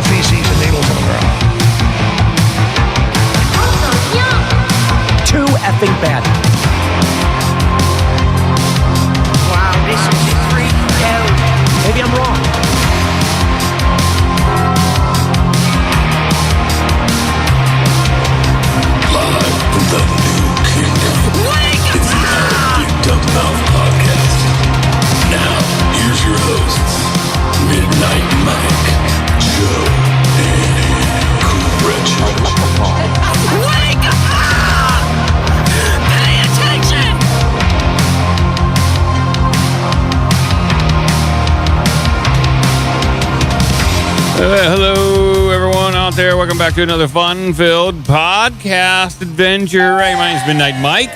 the feces and needles on the ground. Too effing bad. Wow, this is a freak show. Maybe I'm wrong. Live from the new kingdom. It's the Big Dumb Mouth Podcast. Now, here's your hosts, Midnight Mike, Joe, and Gretchen. Wake up! Pay attention! Hello, everyone out there. Welcome back to another fun-filled podcast adventure. Hey, my name's Midnight Mike.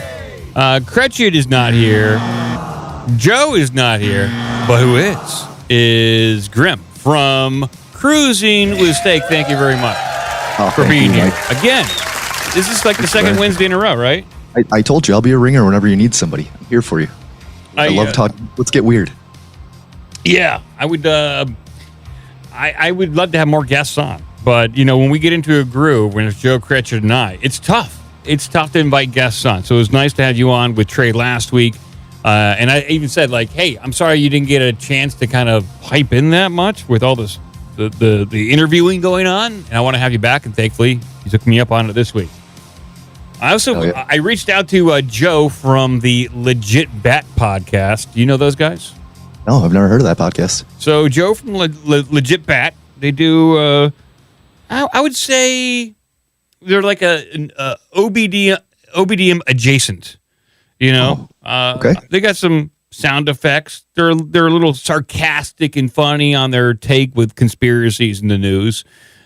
Cretchit is not here. Joe is not here. But who is Grim from Cruising with Steak. Thank you very much for being here. Again, this is like the second Wednesday in a row, right? I told you, I'll be a ringer whenever you need somebody. I'm here for you. I love talking. Let's get weird. Yeah, I would love to have more guests on. But, you know, when we get into a groove, when it's Joe, Cretchit, and I, it's tough. It's tough to invite guests on. So it was nice to have you on with Trey last week. And I even said, like, hey, I'm sorry you didn't get a chance to kind of pipe in that much with all this, the interviewing going on. And I want to have you back. And thankfully, you took me up on it this week. I also, I reached out to Joe from the Legit Bat podcast. Do you know those guys? No, I've never heard of that podcast. So Joe from Legit Bat, they do, I would say they're like an OBDM adjacent, you know? Okay. They got some sound effects. They're a little sarcastic and funny on their take with conspiracies in the news.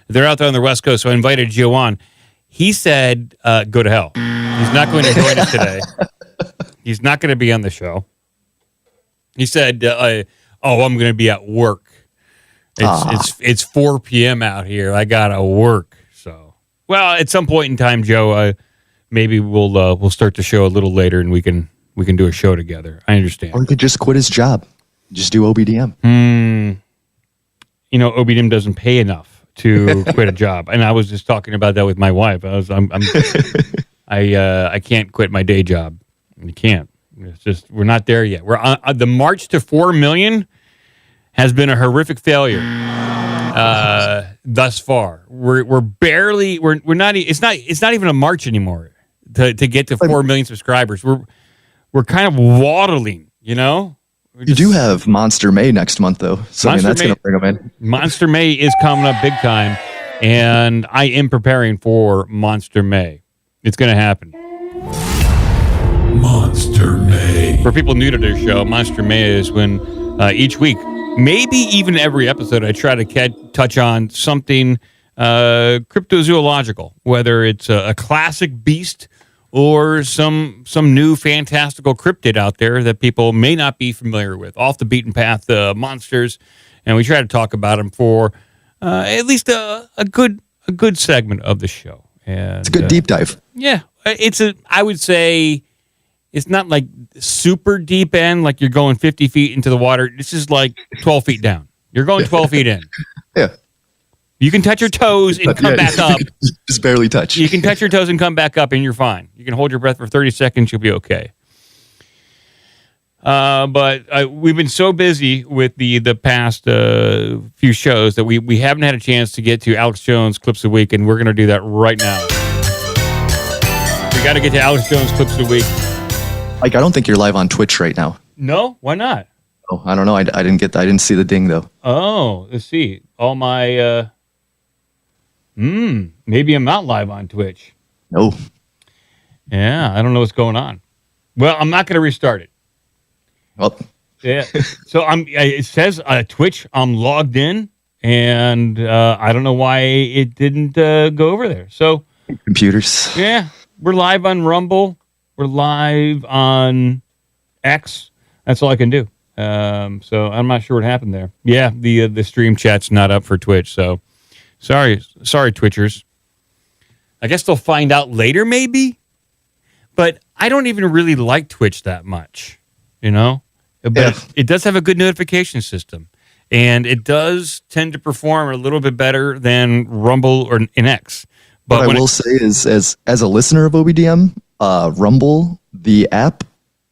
They're out there on the West Coast, so I invited Joe on. He said, go to hell. He's not going to join us today. He's not going to be on the show. He said, I'm going to be at work. It's 4 p.m. out here. I got to work. So, well, at some point in time, Joe, maybe we'll start the show a little later and we can do a show together. I understand. Or he could just quit his job. Just do OBDM. You know, OBDM doesn't pay enough to quit a job. And I was just talking about that with my wife. I can't quit my day job. I can't. It's just, we're not there yet. We're on the march to 4 million has been a horrific failure thus far. We're barely, we're not, it's not even a march anymore to get to 4 million subscribers. We're kind of waddling, you know? You do have Monster May next month, though. So, I mean, that's going to bring them in. Monster May is coming up big time, and I am preparing for Monster May. It's going to happen. Monster May. For people new to this show, Monster May is when each week, maybe even every episode, I try to touch on something cryptozoological, whether it's a classic beast or some new fantastical cryptid out there that people may not be familiar with, off the beaten path monsters, and we try to talk about them for at least a good segment of the show. And it's a good deep dive. Yeah, I would say it's not like super deep end, like you're going 50 feet into the water. This is like 12 feet down. You're going 12 feet in. Yeah. You can touch your toes and come back up. Just barely touch. You can touch your toes and come back up, and you're fine. You can hold your breath for 30 seconds. You'll be okay. But we've been so busy with the past few shows that we haven't had a chance to get to Alex Jones Clips of the Week, and we're going to do that right now. We got to get to Alex Jones Clips of the Week. Like, I don't think you're live on Twitch right now. No? Why not? Oh, I don't know. I didn't see the ding, though. Oh, let's see. All my... maybe I'm not live on Twitch. No. Yeah, I don't know what's going on. Well, I'm not going to restart it. Well. Yeah. So it says Twitch, I'm logged in, and I don't know why it didn't go over there. So computers. Yeah, we're live on Rumble. We're live on X. That's all I can do. So I'm not sure what happened there. Yeah, the stream chat's not up for Twitch, so sorry, Twitchers. I guess they'll find out later, maybe. But I don't even really like Twitch that much, you know? But it does have a good notification system. And it does tend to perform a little bit better than Rumble or in X. But what I will say is, as a listener of OBDM, Rumble, the app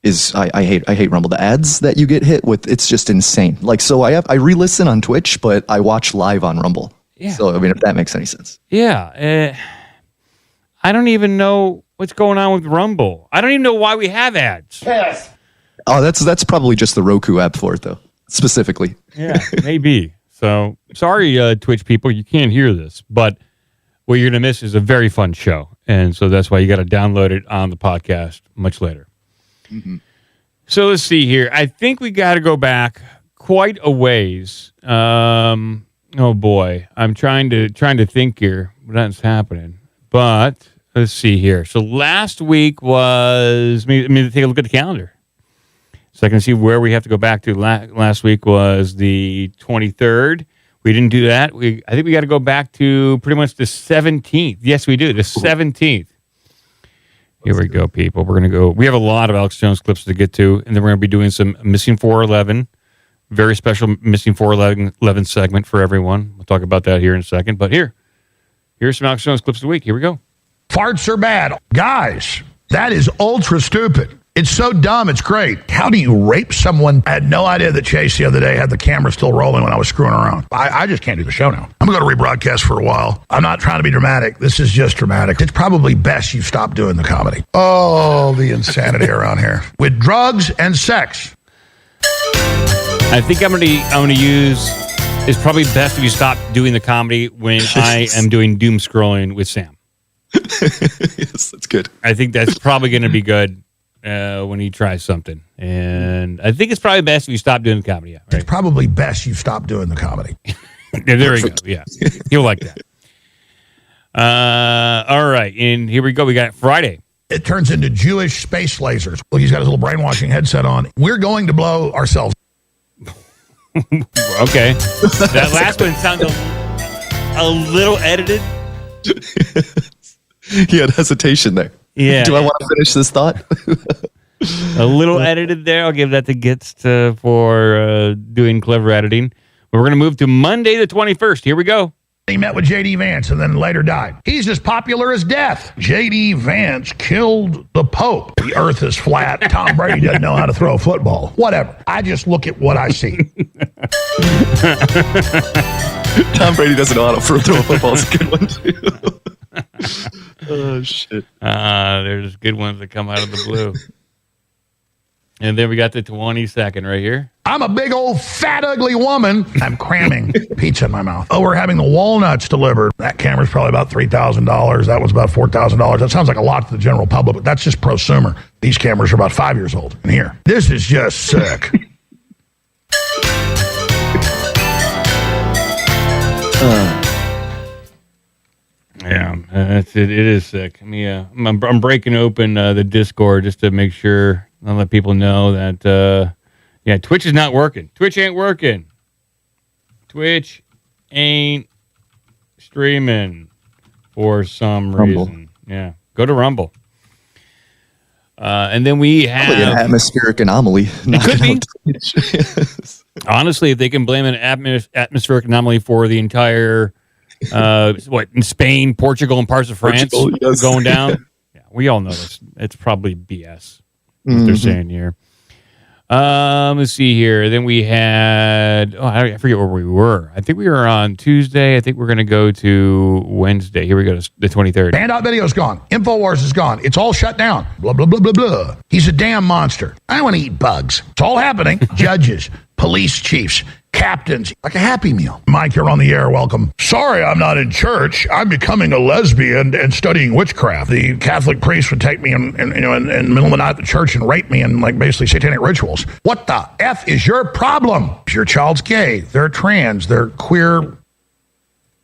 is I hate Rumble. The ads that you get hit with, it's just insane. Like, so I re-listen on Twitch, but I watch live on Rumble. Yeah. So I mean, if that makes any sense. Yeah. I don't even know what's going on with Rumble. I don't even know why we have ads. Yes. Oh, that's probably just the Roku app for it, though, specifically. Yeah, maybe. So sorry, Twitch people, you can't hear this, but what you're going to miss is a very fun show. And so that's why you got to download it on the podcast much later. Mm-hmm. So let's see here. I think we got to go back quite a ways. Oh boy, I'm trying to think here. What's happening? But let's see here. So last week was. Let me take a look at the calendar, so I can see where we have to go back to. Last week was the 23rd. We didn't do that. I think we got to go back to pretty much the 17th. Yes, we do. The 17th. Here we go, people. We're going to go. We have a lot of Alex Jones clips to get to, and then we're going to be doing some Missing 411. Very special Missing 411 segment for everyone. We'll talk about that here in a second. But here's some Alex Jones clips of the week. Here we go. Farts are bad. Guys, that is ultra stupid. It's so dumb, it's great. How do you rape someone? I had no idea that Chase the other day had the camera still rolling when I was screwing around. I just can't do the show now. I'm going to go to rebroadcast for a while. I'm not trying to be dramatic. This is just dramatic. It's probably best you stop doing the comedy. Oh, the insanity around here. With drugs and sex. I think I'm gonna use. It's probably best if you stop doing the comedy when I am doing doom scrolling with Sam. Yes, that's good. I think that's probably going to be good when he tries something, and I think it's probably best if you stop doing the comedy. Yeah, right? It's probably best you stop doing the comedy. Yeah, there we go. Yeah, you'll like that. All right, and here we go. We got Friday. It turns into Jewish space lasers. Well, he's got his little brainwashing headset on. We're going to blow ourselves. Okay. That last one sounds a little edited. He had hesitation there. Yeah. Do I want to finish this thought? A little edited there. I'll give that to Gitz for doing clever editing. But we're going to move to Monday the 21st. Here we go. He met with J.D. Vance and then later died. He's as popular as death. J.D. Vance killed the Pope. The earth is flat. Tom Brady doesn't know how to throw a football. Whatever. I just look at what I see. Tom Brady doesn't know how to throw a football. It's a good one, too. Oh, shit. There's good ones that come out of the blue. And then we got the 22nd right here. I'm a big old fat ugly woman. I'm cramming pizza in my mouth. Oh, we're having the walnuts delivered. That camera's probably about $3,000. That one's about $4,000. That sounds like a lot to the general public, but that's just prosumer. These cameras are about 5 years old. And here, this is just sick. Yeah, it is sick. I mean, I'm breaking open the Discord just to make sure I'll let people know that Twitch is not working. Twitch ain't working. Twitch ain't streaming for some reason. Yeah, go to Rumble. And then we have probably an atmospheric anomaly. It could be. Honestly, if they can blame an atmospheric anomaly for the entire in Spain, Portugal, and parts of France going down. Yeah, we all know this. It's probably BS. What they're saying here. Let's see here. Then we had. Oh, I forget where we were. I think we were on Tuesday. I think we're going to go to Wednesday. Here we go. The 23rd. Handout video's gone. InfoWars is gone. It's all shut down. Blah blah blah blah blah. He's a damn monster. I want to eat bugs. It's all happening. Judges, police chiefs, captains, like a Happy Meal. Mike, you're on the air. Welcome. Sorry, I'm not in church. I'm becoming a lesbian and studying witchcraft. The Catholic priest would take me in the middle of the night at the church and rape me in basically satanic rituals. What the F is your problem? Your child's gay. They're trans. They're queer.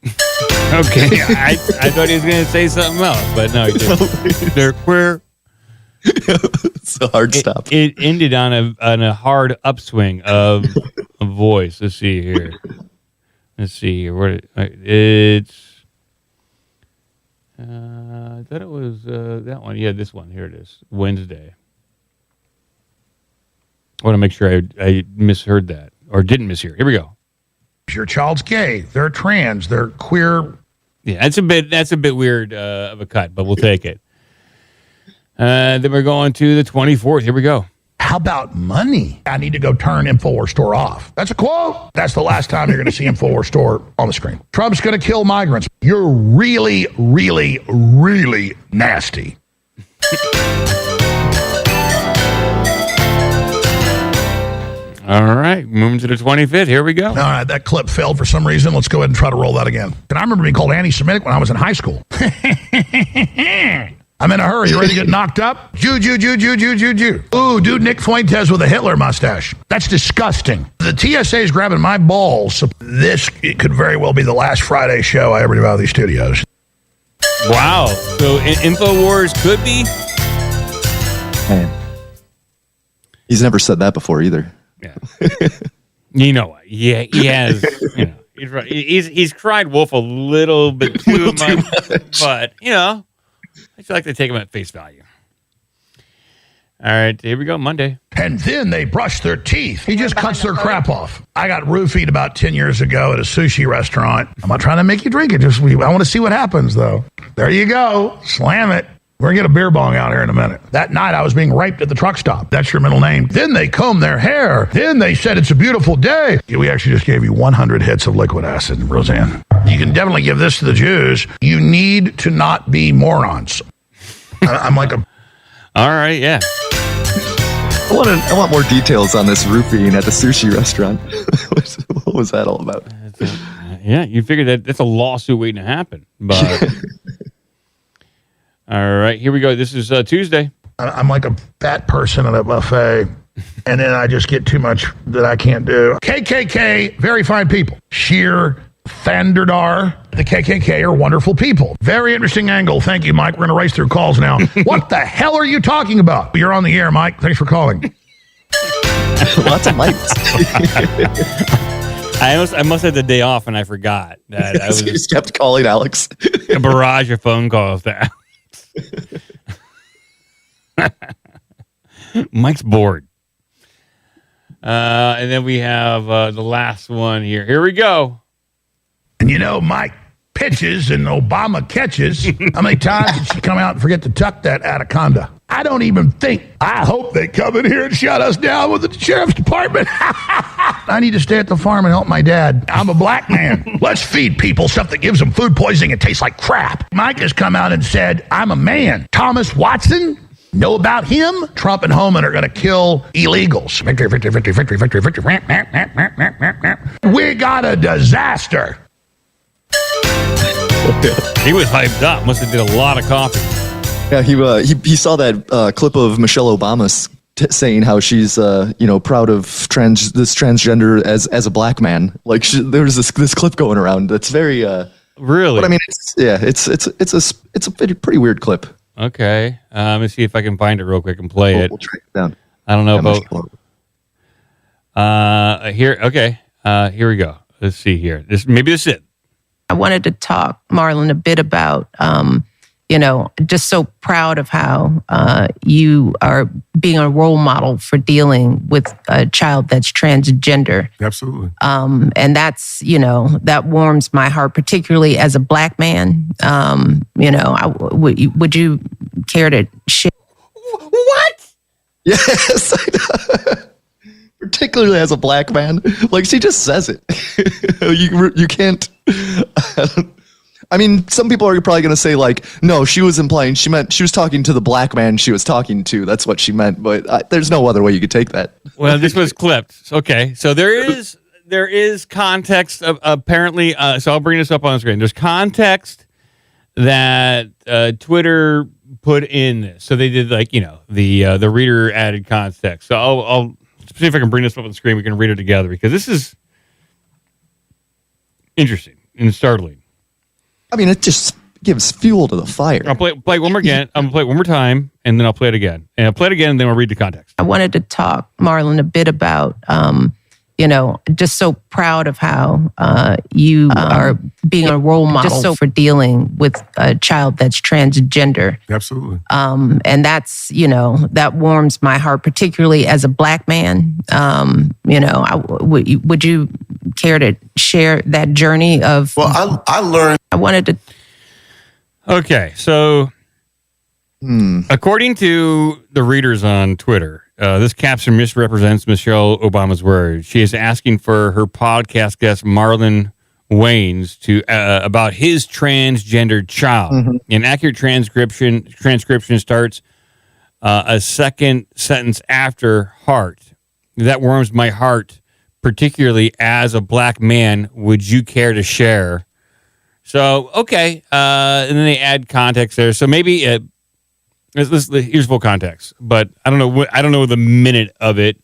Okay, I thought he was going to say something else, but no, he didn't. They're queer. It's a hard stop. It ended on a hard upswing of a voice. Let's see here. It's. I thought it was that one. Yeah, this one. Here it is. Wednesday. I want to make sure I misheard that or didn't mishear. Here we go. If your child's gay, they're trans, they're queer. Yeah, that's a bit weird of a cut, but we'll take it. Then we're going to the 24th. Here we go. How about money? I need to go turn InfoWars Store off. That's a quote. That's the last time you're going to see InfoWars Store on the screen. Trump's going to kill migrants. You're really, really, really nasty. All right, moving to the 25th. Here we go. All right, that clip failed for some reason. Let's go ahead and try to roll that again. And I remember being called anti-Semitic when I was in high school. I'm in a hurry. You ready to get knocked up? Jew. Ooh, dude, Nick Fuentes with a Hitler mustache. That's disgusting. The TSA is grabbing my balls. So it could very well be the last Friday show I ever do out of these studios. Wow. So InfoWars could be? Man. He's never said that before either. Yeah. You know what? Yeah, he has. You know, he's right. He's cried wolf a little bit too much, but you know, I feel like they take him at face value. All right, here we go. Monday. And then they brush their teeth. He just cuts their crap off. I got roofied about 10 years ago at a sushi restaurant. I'm not trying to make you drink it. I want to see what happens, though. There you go. Slam it. We're going to get a beer bong out here in a minute. That night, I was being raped at the truck stop. That's your middle name. Then they comb their hair. Then they said it's a beautiful day. We actually just gave you 100 hits of liquid acid, Roseanne. You can definitely give this to the Jews. You need to not be morons. I'm like a... All right, yeah. I want more details on this roofing at the sushi restaurant. What was that all about? Yeah, you figured that's a lawsuit waiting to happen. But all right, here we go. This is Tuesday. I'm like a fat person at a buffet, and then I just get too much that I can't do. KKK, very fine people. Sheer Thunderdar. The KKK are wonderful people. Very interesting angle. Thank you, Mike. We're going to race through calls now. What the hell are you talking about? You're on the air, Mike. Thanks for calling. Lots of mics. I must have the day off, and I forgot that I was You just kept calling Alex. a barrage of phone calls to Alex. Mike's bored. And then we have the last one here. Here we go. And you know, Mike pitches and Obama catches. How many times did she come out and forget to tuck that anaconda? I don't even think. I hope they come in here and shut us down with the sheriff's department. I need to stay at the farm and help my dad. I'm a black man. Let's feed people stuff that gives them food poisoning and tastes like crap. Mike has come out and said, I'm a man. Thomas Watson? Know about him? Trump and Homan are going to kill illegals. Victory, victory, victory, victory, victory, victory. We got a disaster. He was hyped up. Must have did a lot of coffee. Yeah, he saw that clip of Michelle Obama saying how she's proud of this transgender as a black man. Like there's this clip going around that's very really. But I mean, it's a pretty weird clip. Okay, let me see if I can find it real quick and play it. We'll track it down. I don't know about here. Okay, here we go. Let's see here. Maybe this is it. I wanted to talk, Marlon, a bit about, just so proud of how you are being a role model for dealing with a child that's transgender. Absolutely. And that's, that warms my heart, particularly as a black man. Would you care to share? What? Yes. Particularly as a black man. Like, she just says it. You can't. I mean, some people are probably going to say, like, no, she was implying she was talking to the black man she was talking to. That's what she meant. But there's no other way you could take that. Well, this was clipped. Okay. So there is context of, apparently. So I'll bring this up on the screen. There's context that Twitter put in this. So they did, like, the reader added context. So I'll see if I can bring this up on the screen. We can read it together because this is interesting and startling. I mean, it just gives fuel to the fire. I'll play it one more again. I'm going to play it one more time, and then I'll play it again. And I'll play it again, and then we'll read the context. I wanted to talk, Marlon, a bit about, just so proud of how you are being a role model for dealing with a child that's transgender. Absolutely. And that's, that warms my heart, particularly as a black man. Would you care care to share that journey of? Well, I learned. I wanted to. Okay, so according to the readers on Twitter, this caption misrepresents Michelle Obama's words. She is asking for her podcast guest Marlon Wayans to about his transgendered child. An accurate transcription starts a second sentence after heart. That warms my heart, particularly as a black man. Would you care to share? So, okay. And then they add context there. So maybe here's full context, but I don't know the minute of it,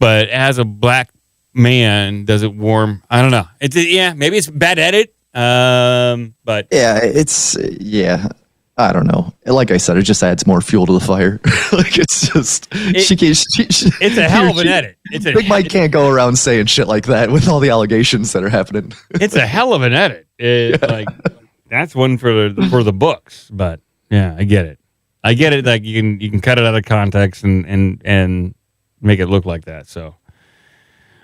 but as a black man, does it warm? I don't know. Maybe it's a bad edit. But yeah, I don't know. Like I said, it just adds more fuel to the fire. Like it's just it's a hell of an edit. Big Mike can't go around saying shit like that with all the allegations that are happening. It's a hell of an edit. Like that's one for the books. But yeah, I get it. Like you can cut it out of context and make it look like that. So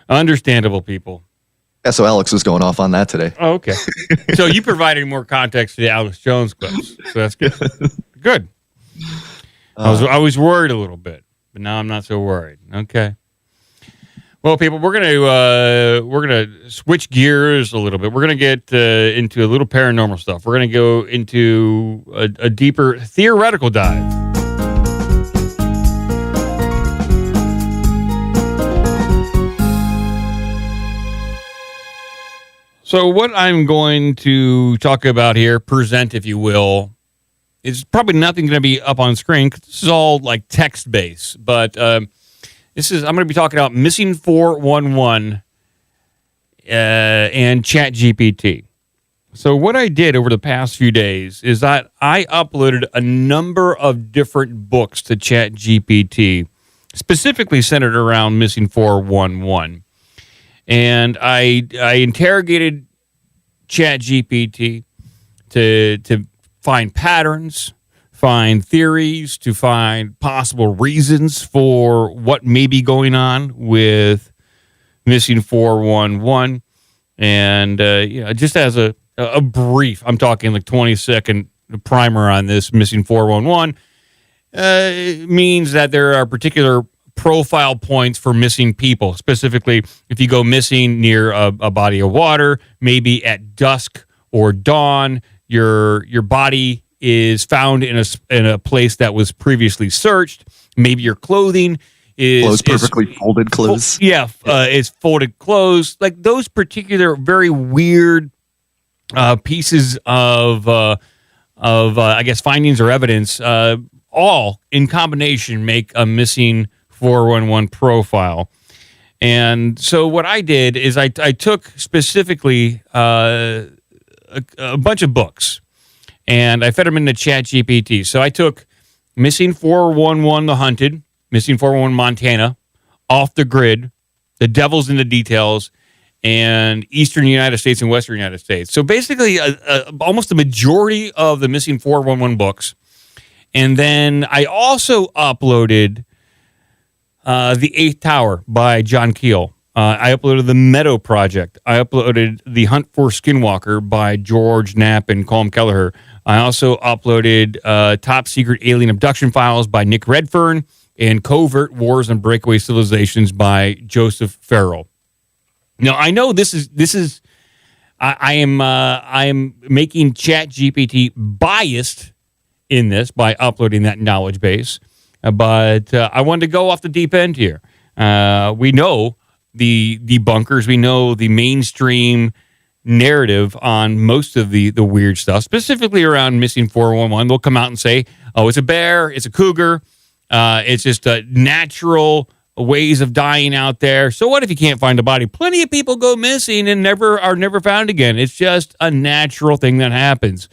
understandable, people. Yeah, so Alex was going off on that today. Oh, okay. So you provided more context to the Alex Jones clips. So that's good. Good. I was worried a little bit, but now I'm not so worried. Okay. Well, people, we're gonna switch gears a little bit. We're gonna get into a little paranormal stuff. We're gonna go into a deeper theoretical dive. So what I'm going to talk about here, present, if you will, is probably nothing going to be up on screen. This is all like text-based. But I'm going to be talking about Missing 411 and ChatGPT. So what I did over the past few days is that I uploaded a number of different books to ChatGPT, specifically centered around Missing 411. And I interrogated ChatGPT to find patterns, find theories, to find possible reasons for what may be going on with Missing 411. And just as a brief, I'm talking like 20-second primer on this Missing 411, means that there are particular profile points for missing people. Specifically, if you go missing near a body of water, maybe at dusk or dawn, your body is found in a place that was previously searched. Maybe your clothing is perfectly folded clothes. It's folded clothes. Like those particular very weird pieces of I guess findings or evidence, all in combination make a missing 411 profile. And so what I did is I took specifically a bunch of books and I fed them into ChatGPT. So I took Missing 411 The Hunted, Missing 411 Montana, Off the Grid, The Devil's in the Details, and Eastern United States and Western United States. So basically almost the majority of the Missing 411 books. And then I also uploaded The Eighth Tower by John Keel. I uploaded The Meadow Project. I uploaded The Hunt for Skinwalker by George Knapp and Colm Kelleher. I also uploaded Top Secret Alien Abduction Files by Nick Redfern and Covert Wars and Breakaway Civilizations by Joseph Farrell. Now I know this is I am making ChatGPT biased in this by uploading that knowledge base. But I wanted to go off the deep end here. We know the debunkers. We know the mainstream narrative on most of the weird stuff, specifically around Missing 411. They'll come out and say, oh, it's a bear, it's a cougar, it's just natural ways of dying out there. So what if you can't find a body? Plenty of people go missing and are never found again. It's just a natural thing that happens.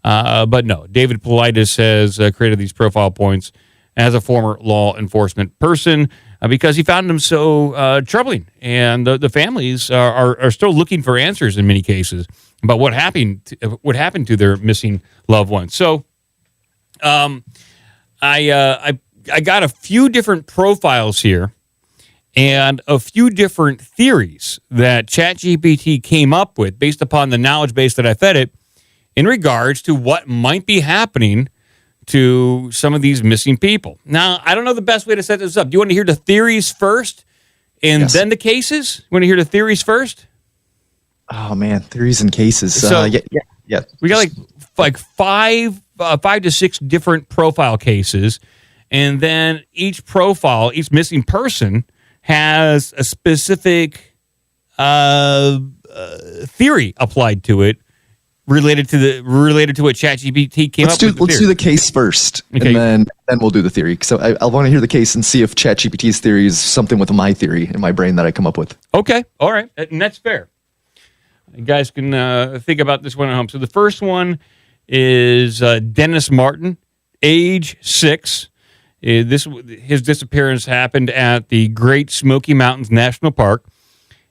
But no, David Paulides has created these profile points as a former law enforcement person because he found them so troubling. And the families are still looking for answers in many cases about what happened to their missing loved ones. So I got a few different profiles here, and a few different theories that ChatGPT came up with based upon the knowledge base that I fed it in regards to what might be happening to some of these missing people. Now, I don't know the best way to set this up. Do you want to hear the theories first and then the cases? You want to hear the theories first? Oh man, theories and cases. So, yeah. We got like five to six different profile cases, and then each profile, each missing person, has a specific theory applied to it, related to what ChatGPT came up with. Let's do the case first, okay. And then we'll do the theory. So I want to hear the case and see if ChatGPT's theory is something with my theory in my brain that I come up with. Okay, all right, and that's fair. You guys can think about this one at home. So the first one is Dennis Martin, age 6. His disappearance happened at the Great Smoky Mountains National Park,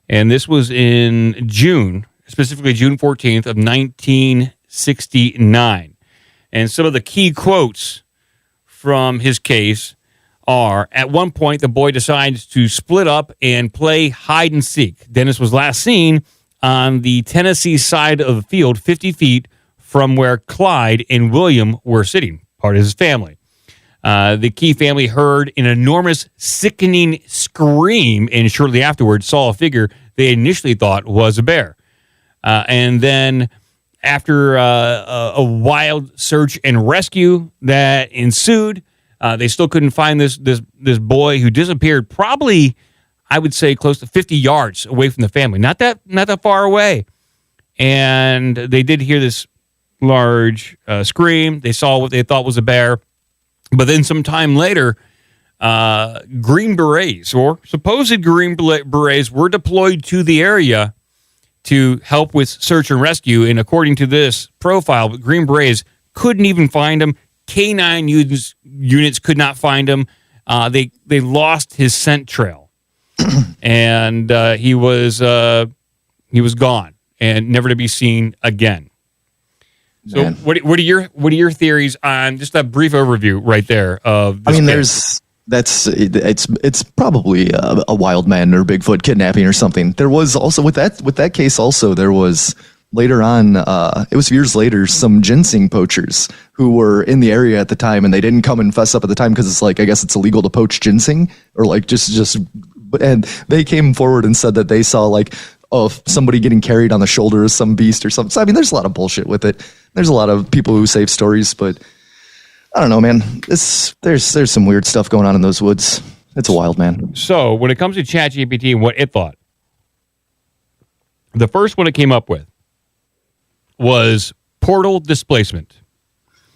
and this was in June, specifically June 14th of 1969. And some of the key quotes from his case are, at one point, the boy decides to split up and play hide and seek. Dennis was last seen on the Tennessee side of the field, 50 feet from where Clyde and William were sitting, part of his family. The Key family heard an enormous, sickening scream and shortly afterwards saw a figure they initially thought was a bear. And then after a wild search and rescue that ensued, they still couldn't find this boy who disappeared probably, I would say, close to 50 yards away from the family. Not that far away. And they did hear this large scream. They saw what they thought was a bear. But then some time later, Green Berets, or supposed Green Berets, were deployed to the area to help with search and rescue. And according to this profile, Green Berets couldn't even find him. K9 units could not find him. They lost his scent trail. And he was gone and never to be seen again. So, Man. what are your theories on just a brief overview right there of this? I mean, it's probably a wild man or Bigfoot kidnapping or something. There was also with that case also there was later on. It was years later, some ginseng poachers who were in the area at the time, and they didn't come and fess up at the time because it's like, I guess it's illegal to poach ginseng, or like just. And they came forward and said that they saw like somebody getting carried on the shoulder of some beast or something. So, I mean, there's a lot of bullshit with it. There's a lot of people who save stories, but I don't know, man. There's some weird stuff going on in those woods. It's a wild, man. So when it comes to ChatGPT and what it thought, the first one it came up with was portal displacement.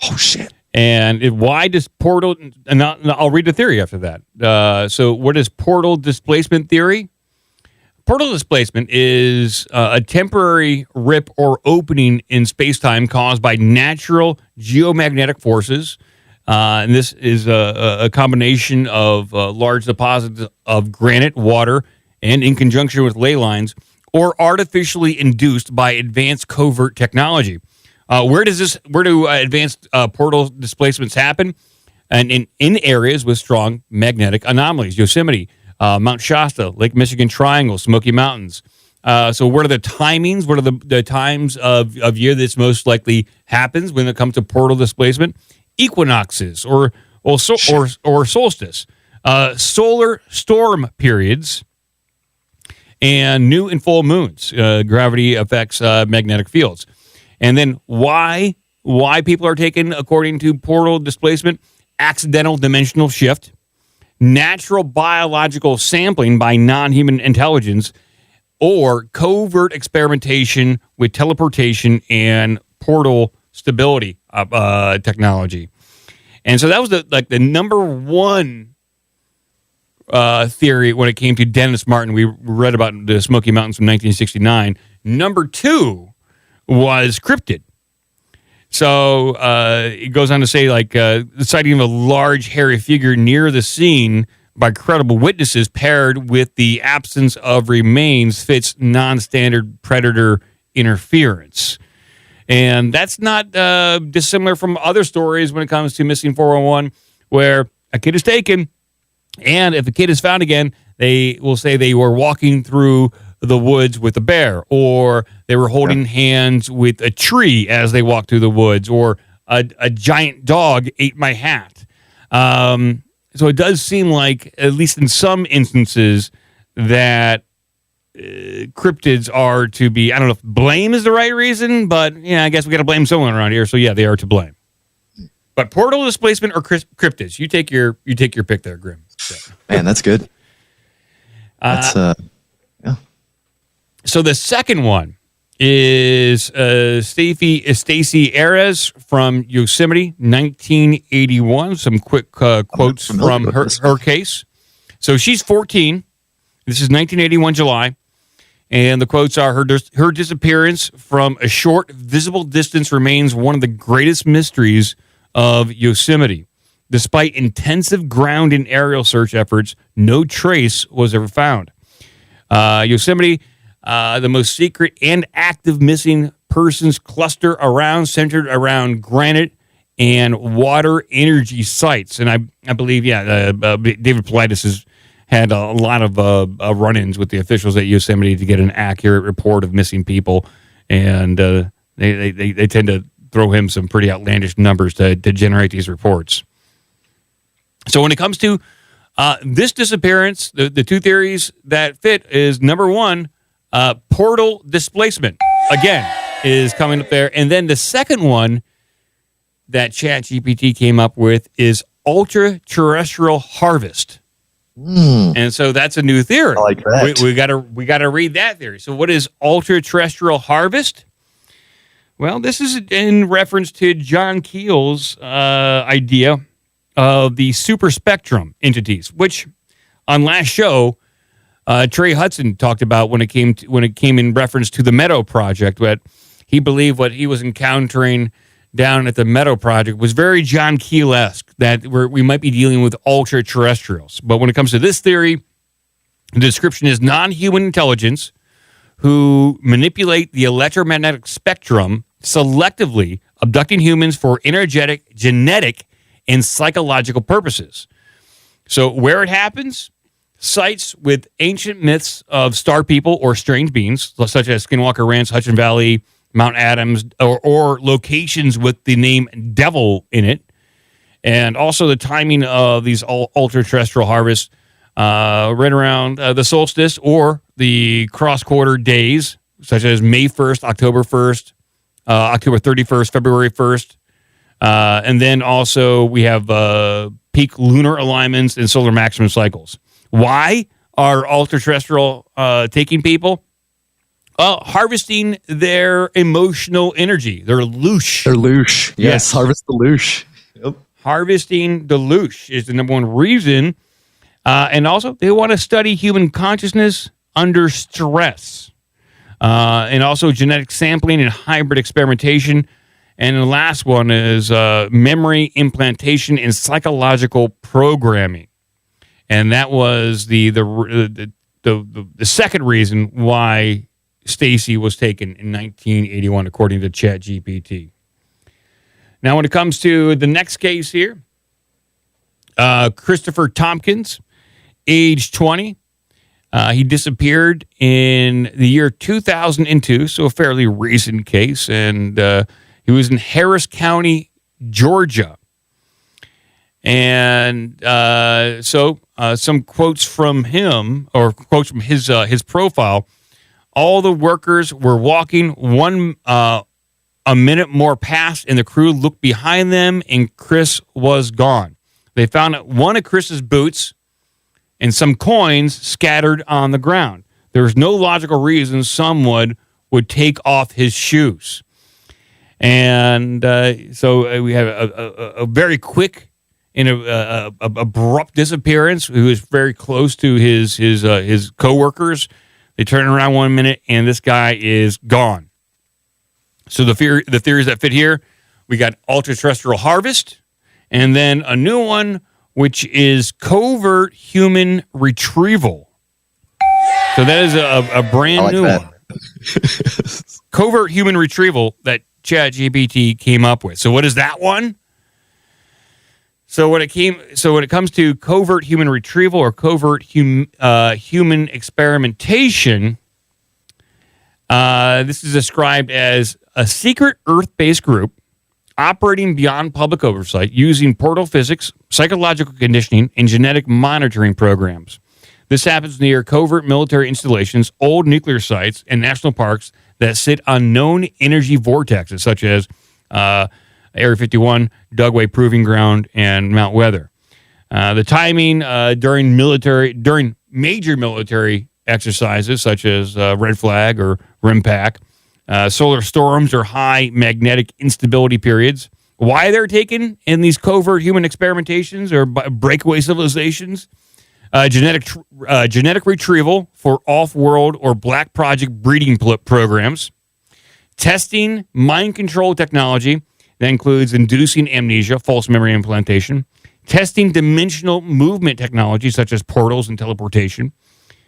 Oh, shit. And why does portal, and I'll read the theory after that. So what is portal displacement theory? Portal displacement is a temporary rip or opening in space-time caused by natural geomagnetic forces. And this is a combination of large deposits of granite, water, and in conjunction with ley lines, or artificially induced by advanced covert technology. Where do advanced portal displacements happen? And in areas with strong magnetic anomalies, Yosemite, Mount Shasta, Lake Michigan Triangle, Smoky Mountains. So what are the timings? What are the times of year this most likely happens when it comes to portal displacement? Equinoxes or solstice, solar storm periods, and new and full moons. Gravity affects magnetic fields. And then why people are taken according to portal displacement? Accidental dimensional shift, natural biological sampling by non-human intelligence, or covert experimentation with teleportation and portal stability technology. And so that was the number one theory when it came to Dennis Martin. We read about the Smoky Mountains from 1969. Number two was cryptid. So it goes on to say, the sighting of a large hairy figure near the scene by credible witnesses paired with the absence of remains fits non-standard predator interference. And that's not dissimilar from other stories when it comes to missing 411, where a kid is taken, and if the kid is found again, they will say they were walking through the woods with a bear, or they were holding hands with a tree as they walked through the woods, or a giant dog ate my hat. So it does seem like, at least in some instances, that cryptids are to be, I don't know if blame is the right reason, but yeah, I guess we got to blame someone around here. So yeah, they are to blame. But portal displacement or cryptids, you take your pick there, Grim. So. Man, that's good. That's yeah. So the second one is Stacey Arras from Yosemite, 1981. Some quick quotes from her case. So she's 14. This is 1981 July. And the quotes are, her disappearance from a short visible distance remains one of the greatest mysteries of Yosemite. Despite intensive ground and aerial search efforts, no trace was ever found. Yosemite, the most secret and active missing persons cluster centered around granite and water energy sites. And I believe, David Paulides has had a lot of run-ins with the officials at Yosemite to get an accurate report of missing people. And they tend to throw him some pretty outlandish numbers to generate these reports. So when it comes to this disappearance, the two theories that fit is, number one, portal displacement, again, is coming up there. And then the second one that ChatGPT came up with is ultra-terrestrial harvest. And so that's a new theory. I like that. We gotta read that theory. So what is ultra-terrestrial harvest? Well, this is in reference to John Keel's idea of the super spectrum entities, which on last show, Trey Hudson talked about when it came in reference to the Meadow Project. What he believed what he was encountering down at the Meadow Project was very John Keel-esque, that we might be dealing with ultra-terrestrials. But when it comes to this theory, the description is non-human intelligence who manipulate the electromagnetic spectrum selectively, abducting humans for energetic, genetic, and psychological purposes. So where it happens, sites with ancient myths of star people or strange beings, such as Skinwalker Ranch, Hudson Valley, Mount Adams, or locations with the name devil in it. And also the timing of these ultra-terrestrial harvests right around the solstice or the cross-quarter days, such as May 1st, October 1st, October 31st, February 1st. And then also we have peak lunar alignments and solar maximum cycles. Why are ultra-terrestrial taking people? Harvesting their emotional energy. Their loosh. Yes, harvest the loosh. Yep. Harvesting the loosh is the number one reason. And also, they want to study human consciousness under stress. And also genetic sampling and hybrid experimentation. And the last one is memory implantation and psychological programming. And that was the second reason why Stacey was taken in 1981, according to ChatGPT. Now, when it comes to the next case here, Christopher Tompkins, age 20. He disappeared in the year 2002, so a fairly recent case, and he was in Harris County, Georgia. And so some quotes from him, or quotes from his profile. All the workers were walking. A minute more passed, and the crew looked behind them, and Chris was gone. They found one of Chris's boots and some coins scattered on the ground. There was no logical reason someone would take off his shoes. And so we have a very quick and abrupt disappearance. Who was very close to his coworkers. They turn around 1 minute, and this guy is gone. So the theories that fit here, we got ultra-terrestrial harvest, and then a new one, which is covert human retrieval. So that is a brand new one. Covert human retrieval that ChatGPT came up with. So what is that one? So when it comes to covert human retrieval or covert human experimentation, this is described as a secret Earth-based group operating beyond public oversight using portal physics, psychological conditioning, and genetic monitoring programs. This happens near covert military installations, old nuclear sites, and national parks that sit on known energy vortexes, such as Area 51, Dugway Proving Ground, and Mount Weather. The timing during major military exercises, such as Red Flag or RIMPAC, solar storms or high magnetic instability periods. Why they're taken in these covert human experimentations or breakaway civilizations? Genetic retrieval for off-world or black project breeding programs. Testing mind control technology that includes inducing amnesia, false memory implantation. Testing dimensional movement technology such as portals and teleportation.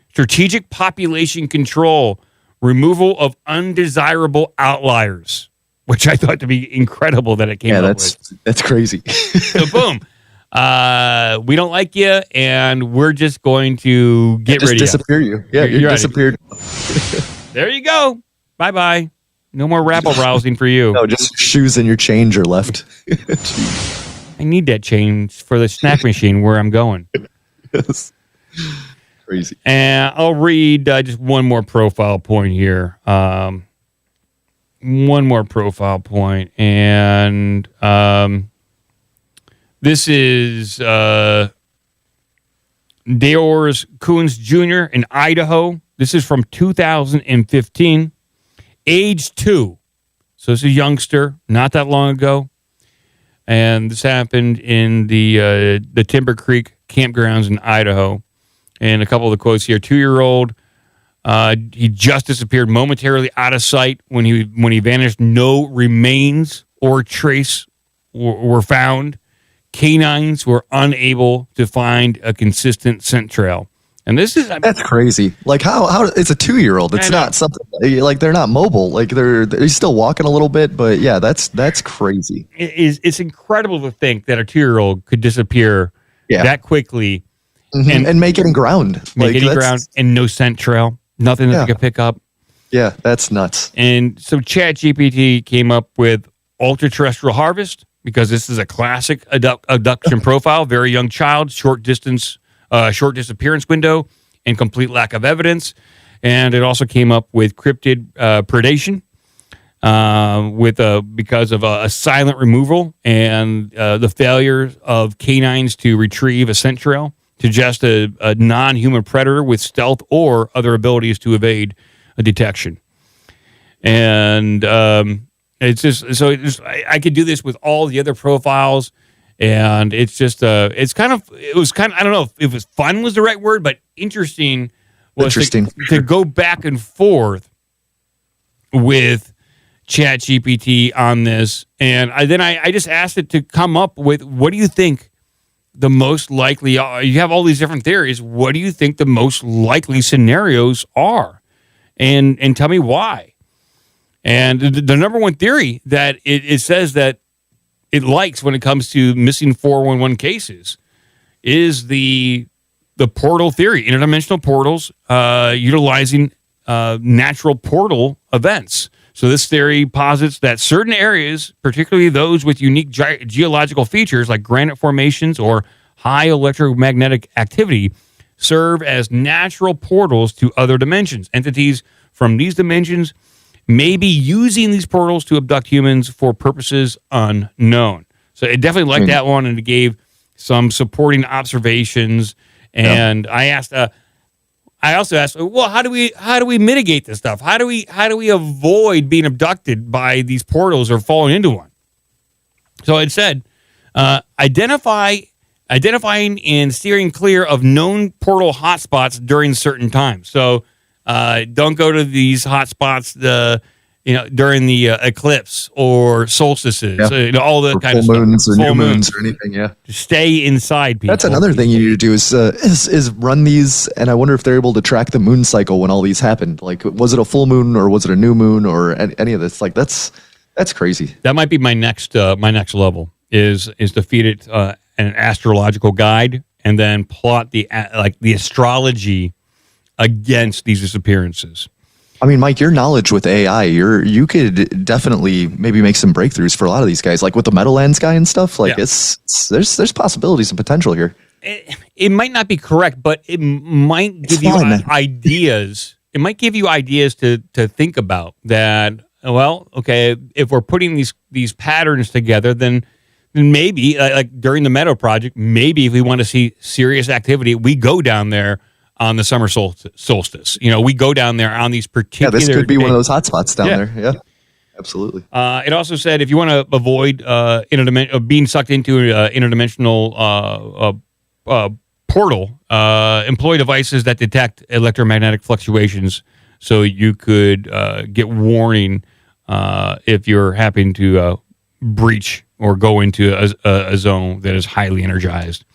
Strategic population control, removal of undesirable outliers, which I thought to be incredible that it came up with. That's crazy. So boom. We don't like you, and we're just going to get rid of you. Disappear you. Yeah, you're disappeared. There you go. Bye-bye. No more rabble-rousing for you. No, just shoes and your change are left. I need that change for the snack machine where I'm going. Yes. Crazy. And I'll read just one more profile point here. One more profile point. And this is DeOrr Kunz Jr. in Idaho. This is from 2015. Age 2. So it's a youngster, not that long ago. And this happened in the Timber Creek campgrounds in Idaho. And a couple of the quotes here. 2-year-old, he just disappeared momentarily out of sight when he vanished. No remains or trace were found. Canines were unable to find a consistent scent trail. And that's crazy. Like how it's a 2-year-old. It's not something like they're not mobile. Like they're still walking a little bit, but yeah, that's crazy. It's incredible to think that a 2-year-old could disappear that quickly. Mm-hmm. And make any ground. And no scent trail. Nothing that they could pick up. Yeah, that's nuts. And so ChatGPT came up with ultra-terrestrial harvest because this is a classic abduction profile. Very young child, short disappearance window, and complete lack of evidence. And it also came up with cryptid predation because of a silent removal and the failure of canines to retrieve a scent trail. To just a non-human predator with stealth or other abilities to evade a detection. And it's just so I could do this with all the other profiles, and it's just it was kind of I don't know if it was fun was the right word, but interesting was to go back and forth with ChatGPT on this, and I just asked it to come up with what do you think the most likely are. You have all these different theories. What do you think the most likely scenarios are? And tell me why. And the number one theory that it says that it likes when it comes to missing 411 cases is the portal theory, interdimensional portals utilizing natural portal events. So this theory posits that certain areas, particularly those with unique geological features like granite formations or high electromagnetic activity, serve as natural portals to other dimensions. Entities from these dimensions may be using these portals to abduct humans for purposes unknown. So it definitely liked that one, and it gave some supporting observations. And I also asked, well, how do we mitigate this stuff? How do we avoid being abducted by these portals or falling into one? So it said, identifying and steering clear of known portal hotspots during certain times. So don't go to these hotspots during the eclipse or solstices, all the kind of full moons stuff. Or new moons or anything. Yeah, stay inside, people. That's another thing you need to do is run these, and I wonder if they're able to track the moon cycle when all these happened. Like, was it a full moon or was it a new moon or any of this? Like, that's crazy. That might be my next level is to feed it an astrological guide and then plot the astrology against these disappearances. I mean, Mike, your knowledge with AI, you could definitely maybe make some breakthroughs for a lot of these guys, like with the Meadowlands guy and stuff. Like there's possibilities and potential here. It might not be correct, but it might give you ideas. It might give you ideas to think about that. Well, okay, if we're putting these patterns together, then maybe like during the Meadow Project, maybe if we want to see serious activity, we go down there on the summer solstice. We go down there on these particular. Yeah, this could be one of those hotspots down there. Yeah, absolutely. It also said if you want to avoid being sucked into an interdimensional portal, employ devices that detect electromagnetic fluctuations, so you could get warning if you're happening to breach or go into a zone that is highly energized.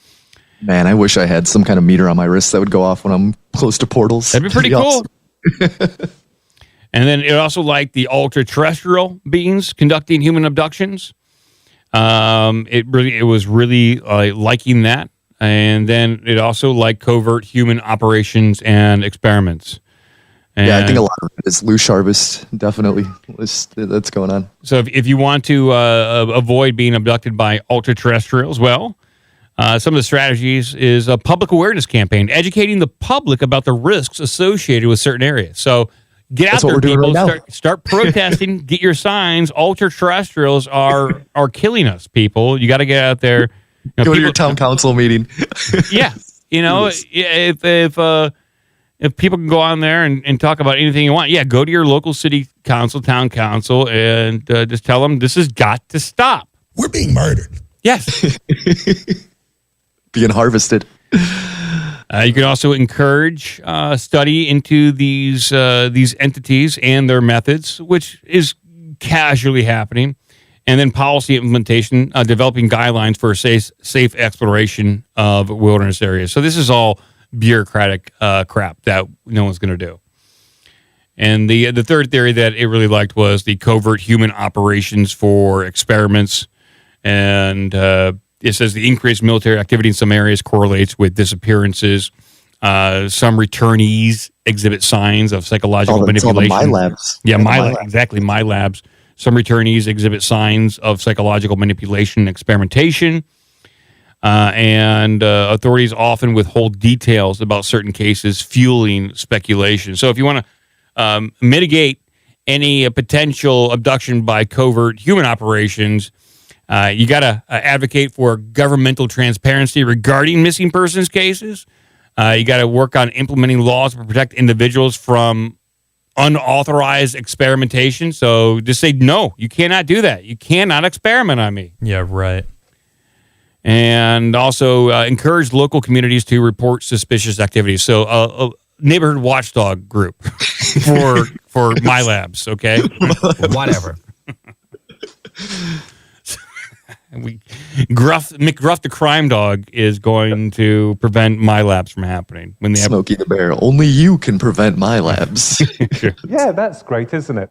Man, I wish I had some kind of meter on my wrist that would go off when I'm close to portals. That'd be pretty cool. And then it also liked the ultra-terrestrial beings conducting human abductions. It was really liking that. And then it also liked covert human operations and experiments. And I think a lot of it is loose harvest. Definitely, that's going on. So if you want to avoid being abducted by ultra-terrestrials, well, some of the strategies is a public awareness campaign, educating the public about the risks associated with certain areas. So get out there, people. Start protesting. Get your signs. Ultra-terrestrials are killing us, people. You got to get out there. Go to your town council meeting. Yeah, if people can go on there and talk about anything you want, go to your local city council, town council, and just tell them this has got to stop. We're being murdered. Yes. Being harvested. You can also encourage study into these entities and their methods, which is casually happening, and then policy implementation, developing guidelines for safe exploration of wilderness areas. So this is all bureaucratic crap that no one's going to do. And the third theory that it really liked was the covert human operations for experiments, and it says the increased military activity in some areas correlates with disappearances. Some returnees exhibit signs of psychological manipulation. My labs. Yeah, exactly, my labs. Some returnees exhibit signs of psychological manipulation and experimentation. And authorities often withhold details about certain cases, fueling speculation. So if you want to mitigate any potential abduction by covert human operations, you got to advocate for governmental transparency regarding missing persons cases. You got to work on implementing laws to protect individuals from unauthorized experimentation. So just say, no, you cannot do that. You cannot experiment on me. Yeah, right. And also encourage local communities to report suspicious activities. So a neighborhood watchdog group for my labs, okay? Whatever. McGruff the crime dog is going to prevent my labs from happening. When they Smokey the Bear, only you can prevent my labs. Yeah, that's great, isn't it?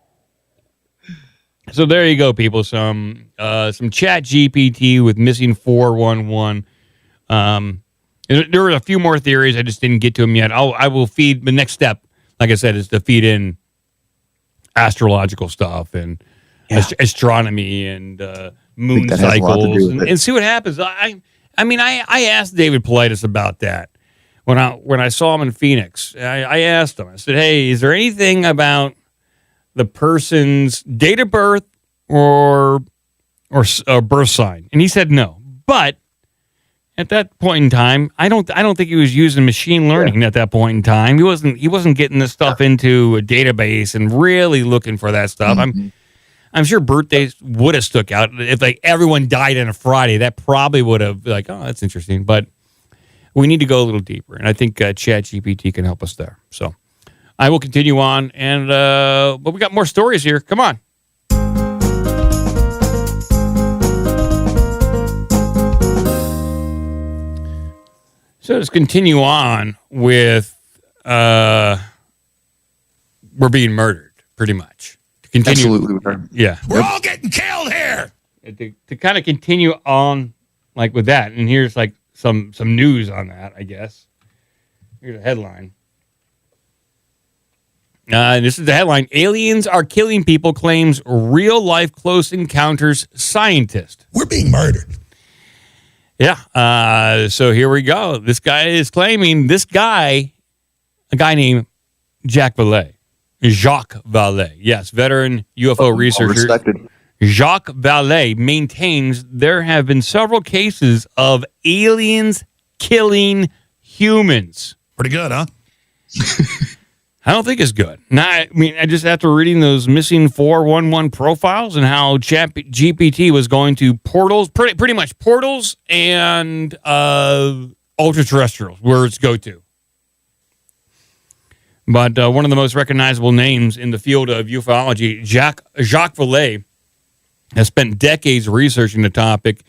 So there you go, people. Some ChatGPT with missing 411. There were a few more theories. I just didn't get to them yet. I will feed the next step. Like I said, is to feed in astrological stuff and astronomy and moon cycles and see what happens. I asked David Paulides about that when I saw him in Phoenix. I asked him. I said, "Hey, is there anything about the person's date of birth or birth sign?" And he said no. But at that point in time, I don't think he was using machine learning at that point in time. He wasn't getting this stuff into a database and really looking for that stuff. Mm-hmm. I'm sure birthdays would have stuck out. If like everyone died on a Friday, that probably would have like, oh, that's interesting. But we need to go a little deeper, and I think ChatGPT can help us there. So I will continue on, and but we got more stories here. Come on. So let's continue on with we're being murdered, pretty much. To continue, absolutely. Yeah. We're all getting killed here. To kind of continue on like with that. And here's like some news on that, I guess. Here's a headline. This is the headline. Aliens are killing people, claims real-life close encounters scientist. We're being murdered. Yeah. So here we go. This guy is claiming a guy named Jacques Vallée. Yes, veteran UFO researcher. Respected. Jacques Vallée maintains there have been several cases of aliens killing humans. Pretty good, huh? I don't think it's good. Now, I mean, I just after reading those missing 411 profiles and how ChatGPT was going to portals, pretty much portals and ultra-terrestrials, where it's go to. But one of the most recognizable names in the field of ufology, Jacques Vallée, has spent decades researching the topic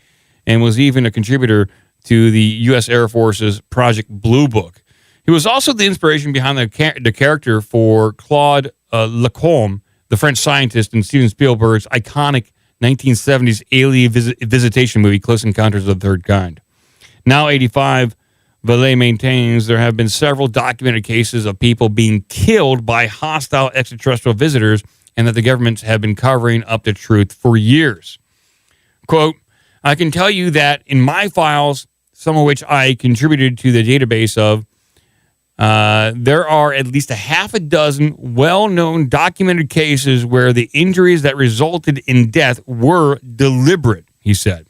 and was even a contributor to the U.S. Air Force's Project Blue Book. He was also the inspiration behind the character for Claude Lacombe, the French scientist in Steven Spielberg's iconic 1970s alien visitation movie, Close Encounters of the Third Kind. Now 85, Vallée maintains there have been several documented cases of people being killed by hostile extraterrestrial visitors and that the governments have been covering up the truth for years. Quote, I can tell you that in my files, some of which I contributed to the database of, there are at least a half a dozen well-known documented cases where the injuries that resulted in death were deliberate, he said.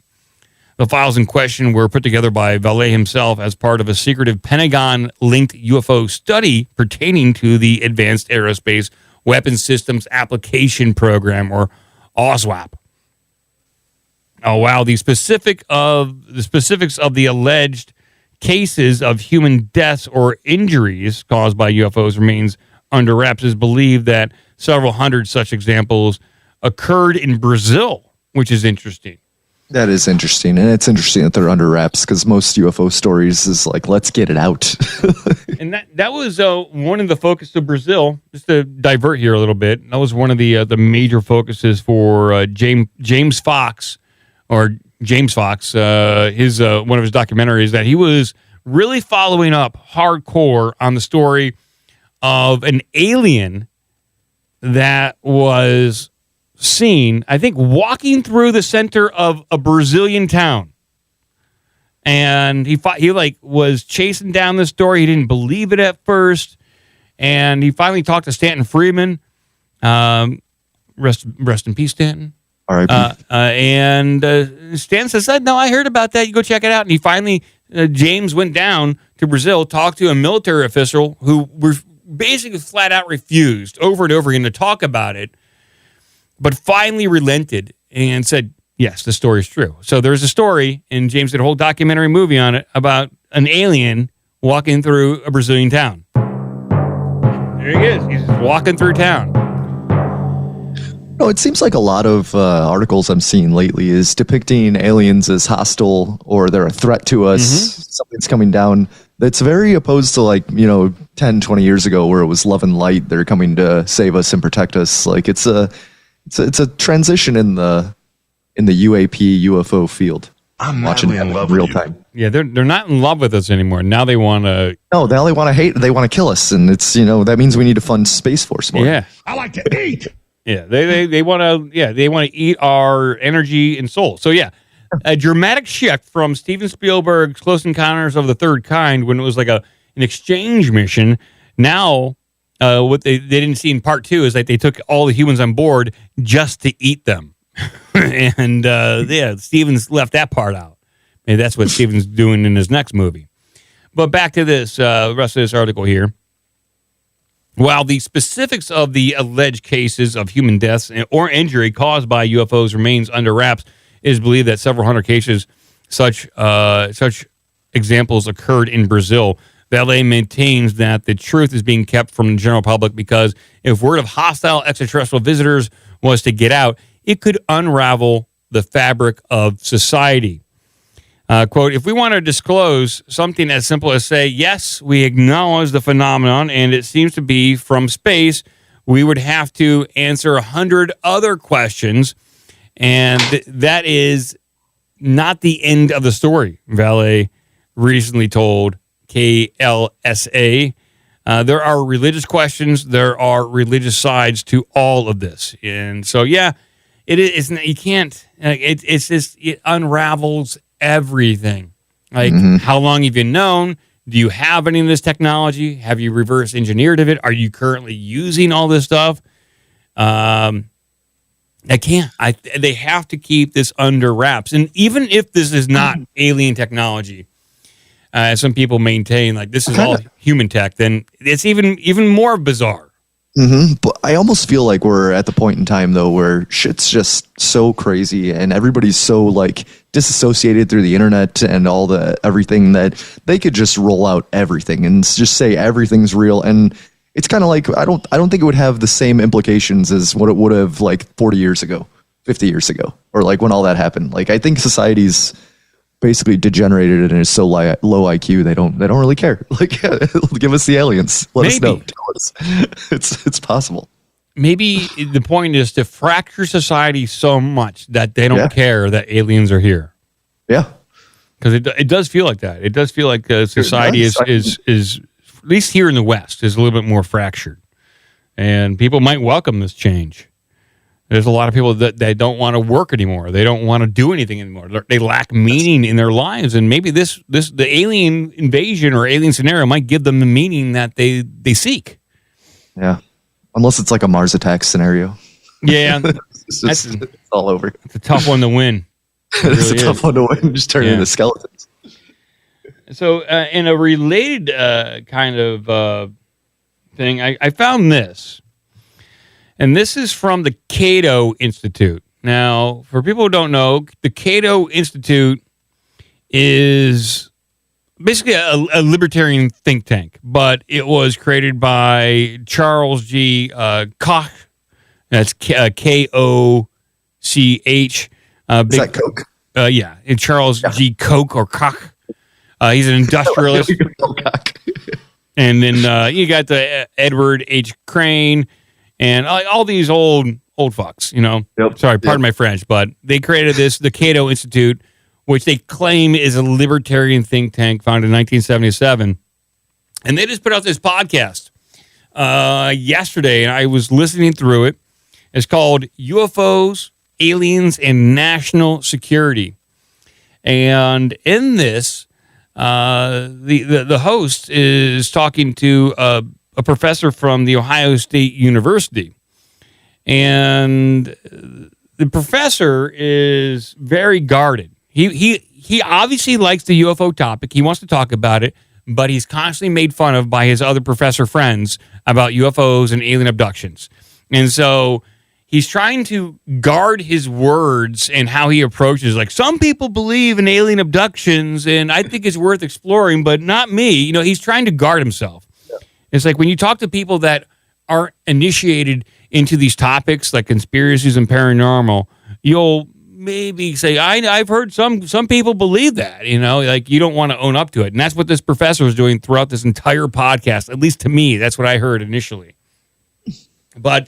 The files in question were put together by Vallée himself as part of a secretive Pentagon-linked UFO study pertaining to the Advanced Aerospace Weapons Systems Application Program, or OSWAP. Oh, wow. The specifics of the alleged cases of human deaths or injuries caused by UFOs remains under wraps. It's believed that several hundred such examples occurred in Brazil, which is interesting. That is interesting, and it's interesting that they're under wraps because most UFO stories is like, let's get it out. And that was one of the focuses of Brazil. Just to divert here a little bit, that was one of the major focuses for James Fox, his one of his documentaries, that he was really following up hardcore on the story of an alien that was seen, I think, walking through the center of a Brazilian town. And he was chasing down this story. He didn't believe it at first. And he finally talked to Stanton Friedman. Rest in peace, Stanton. R.I.P. And Stan says, no, I heard about that. You go check it out. And he finally, James went down to Brazil, talked to a military official who basically flat out refused over and over again to talk about it, but finally relented and said, yes, the story is true. So there's a story, and James did a whole documentary movie on it about an alien walking through a Brazilian town. There he is. He's just walking through town. No, it seems like a lot of articles I'm seeing lately is depicting aliens as hostile or they're a threat to us. Mm-hmm. Something's coming down. That's very opposed to 10, 20 years ago where it was love and light. They're coming to save us and protect us. Like it's a transition in the UAP UFO field. I'm watching it in love real with time. Yeah, they're not in love with us anymore. Now they want to. No, they only want to hate. They want to kill us, and it's that means we need to fund Space Force more. Yeah, I like to eat. Yeah, they want to. Yeah, they want to eat our energy and soul. So yeah, a dramatic shift from Steven Spielberg's Close Encounters of the Third Kind, when it was like an exchange mission. Now, what they didn't see in part two is that they took all the humans on board just to eat them, and Steven's left that part out. Maybe that's what Steven's doing in his next movie. But back to this rest of this article here. While the specifics of the alleged cases of human deaths or injury caused by UFOs remains under wraps, it is believed that several hundred cases such examples occurred in Brazil. Vallée maintains that the truth is being kept from the general public because if word of hostile extraterrestrial visitors was to get out, it could unravel the fabric of society. Quote, if we want to disclose something as simple as say, yes, we acknowledge the phenomenon and it seems to be from space, we would have to answer 100 other questions. And that is not the end of the story. Vallée recently told KLSA. There are religious questions. There are religious sides to all of this. And so, yeah, it is. You can't, it's just, it unravels everything. Like, how long have you known? Do you have any of this technology? Have you reverse engineered of it? Are you currently using all this stuff? I can't. They have to keep this under wraps. And even if this is not alien technology, some people maintain like this is all human tech, then it's even more bizarre. But I almost feel like we're at the point in time though where shit's just so crazy and everybody's so like disassociated through the internet and all the everything that they could just roll out everything and just say everything's real. And it's kind of like I don't think it would have the same implications as what it would have like 40 years ago, 50 years ago, or like when all that happened. Like I think society's basically degenerated and is so low IQ they don't really care. Like, yeah, give us the aliens. Let us know. Tell us. It's possible. Maybe the point is to fracture society so much that they don't care that aliens are here. Yeah, because it does feel like that. It does feel like society is at least here in the West is a little bit more fractured, and people might welcome this change. There's a lot of people that they don't want to work anymore. They don't want to do anything anymore. They lack meaning in their lives, and maybe the alien invasion or alien scenario might give them the meaning that they seek. Yeah, unless it's like a Mars attack scenario. Yeah, it's all over. It's a tough one to win. It's a tough one to win. Just turn into skeletons. So, in a related kind of thing, I found this. And this is from the Cato Institute. Now, for people who don't know, the Cato Institute is basically a libertarian think tank, but it was created by Charles G. Koch. That's Koch. Is that Coke? Yeah, and Charles G. Koch or Koch. He's an industrialist. And then you got the Edward H. Crane. And all these old fucks, you know. Yep. Sorry, pardon my French, but they created the Cato Institute, which they claim is a libertarian think tank founded in 1977. And they just put out this podcast yesterday, and I was listening through it. It's called UFOs, Aliens, and National Security. And in this, the host is talking to a professor from the Ohio State University. And the professor is very guarded. He obviously likes the UFO topic. He wants to talk about it, but he's constantly made fun of by his other professor friends about UFOs and alien abductions. And so he's trying to guard his words and how he approaches. Like, some people believe in alien abductions, and I think it's worth exploring, but not me. You know, he's trying to guard himself. It's like when you talk to people that aren't initiated into these topics like conspiracies and paranormal, you'll maybe say, I've heard some people believe that, you know, like you don't want to own up to it. And that's what this professor was doing throughout this entire podcast. At least to me, that's what I heard initially. But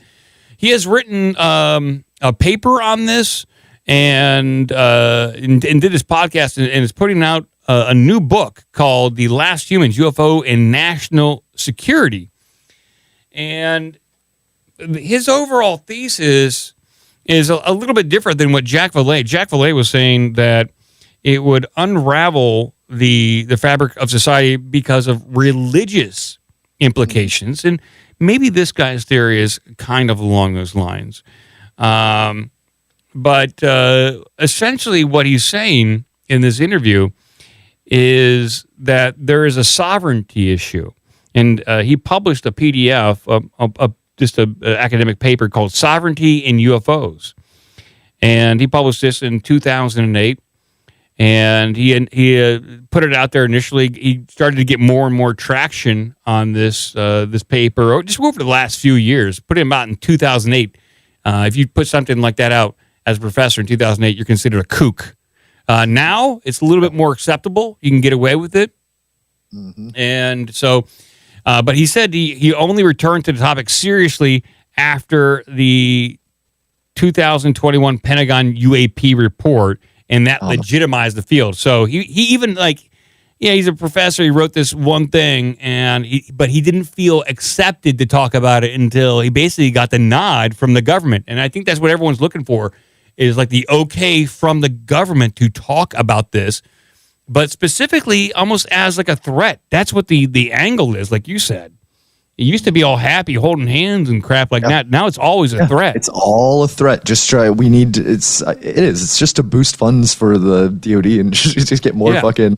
he has written a paper on this and did this podcast and is putting out a new book called The Last Humans, UFO and National Security. And his overall thesis is a little bit different than what Jacques Vallée. Jacques Vallée was saying that it would unravel the fabric of society because of religious implications. And maybe this guy's theory is kind of along those lines. But essentially what he's saying in this interview is that there is a sovereignty issue. And he published a PDF, just an academic paper called Sovereignty in UFOs. And he published this in 2008. And he put it out there initially. He started to get more and more traction on this paper, just over the last few years. Put him out in 2008. If you put something like that out as a professor in 2008, you're considered a kook. Now it's a little bit more acceptable. You can get away with it. Mm-hmm. And so, but he said he only returned to the topic seriously after the 2021 Pentagon UAP report and that legitimized the field. So he even he's a professor. He wrote this one thing, but he didn't feel accepted to talk about it until he basically got the nod from the government. And I think that's what everyone's looking for, is like the okay from the government to talk about this, but specifically almost as like a threat. That's what the angle is, like you said. It used to be all happy, holding hands and crap like that. Now it's always a threat. It's all a threat. Just try. We need. It is. It's just to boost funds for the DoD and just get more fucking.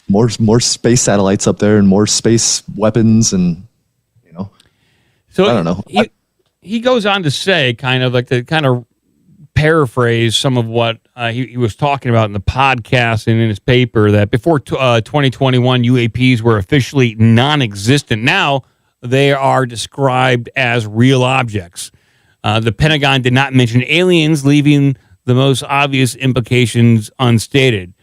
More space satellites up there and more space weapons and so I don't know. He goes on to say kind of paraphrase some of what he was talking about in the podcast and in his paper, that before 2021 UAPs were officially non-existent. Now they are described as real objects. The Pentagon did not mention aliens, leaving the most obvious implications unstated.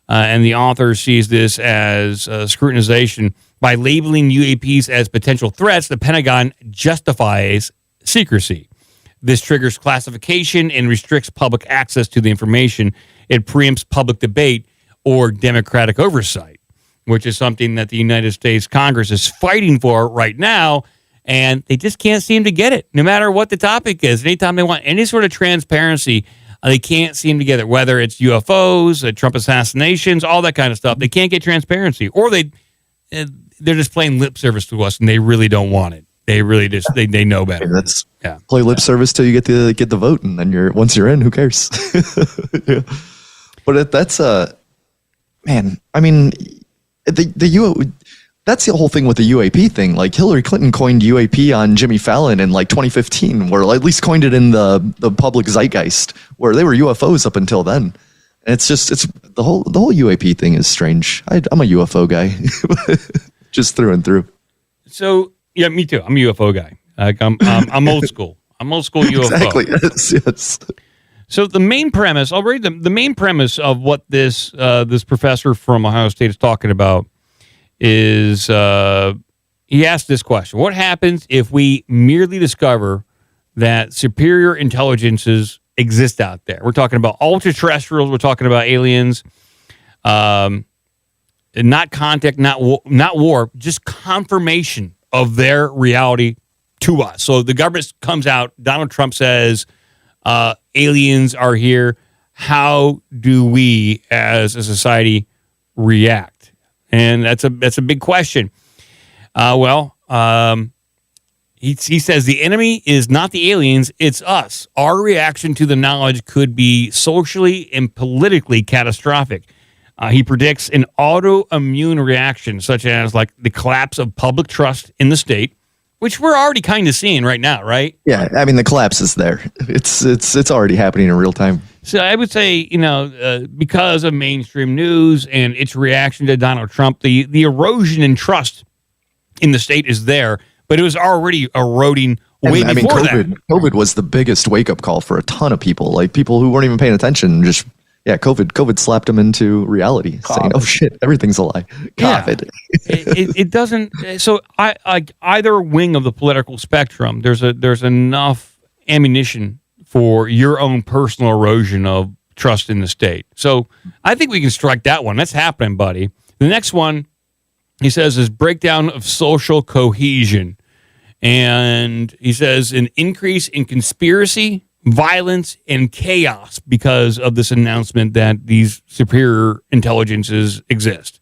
And the author sees this as scrutinization. By labeling UAPs as potential threats, the Pentagon justifies secrecy. This triggers classification and restricts public access to the information. It preempts public debate or democratic oversight, which is something that the United States Congress is fighting for right now, and they just can't seem to get it, no matter what the topic is. Anytime they want any sort of transparency, they can't seem to get it, whether it's UFOs, Trump assassinations, all that kind of stuff. They can't get transparency, or they're just playing lip service to us, and they really don't want it. They really just they know better. Play lip service till you get the vote, and then once you're in, who cares? Yeah. But that's man. I mean, that's the whole thing with the UAP thing. Like Hillary Clinton coined UAP on Jimmy Fallon in 2015, or at least coined it in the public zeitgeist, where they were UFOs up until then. And it's the whole UAP thing is strange. I'm a UFO guy, just through and through. So yeah, me too. I'm a UFO guy. I'm old school. I'm old school UFO. Exactly. Yes. So the main premise, I'll read the main premise of what this professor from Ohio State is talking about is he asked this question: what happens if we merely discover that superior intelligences exist out there? We're talking about ultra-terrestrials. We're talking about aliens. Not contact, not war, just confirmation of their reality to us. So the government comes out. Donald Trump says aliens are here. How do we, as a society, react? And that's a big question. He says the enemy is not the aliens, it's us. Our reaction to the knowledge could be socially and politically catastrophic. He predicts an autoimmune reaction, such as like the collapse of public trust in the state, which we're already kind of seeing right now, right? Yeah, I mean the collapse is there. It's already happening in real time. So I would say, because of mainstream news and its reaction to Donald Trump, the erosion in trust in the state is there, but it was already eroding way before that. COVID was the biggest wake-up call for a ton of people, like people who weren't even paying attention. COVID slapped them into reality, saying, "Oh shit, everything's a lie." COVID. Yeah. it doesn't. So either wing of the political spectrum, there's enough ammunition for your own personal erosion of trust in the state. So I think we can strike that one. That's happening, buddy. The next one, he says, is breakdown of social cohesion. And he says an increase in conspiracy, violence, and chaos because of this announcement that these superior intelligences exist.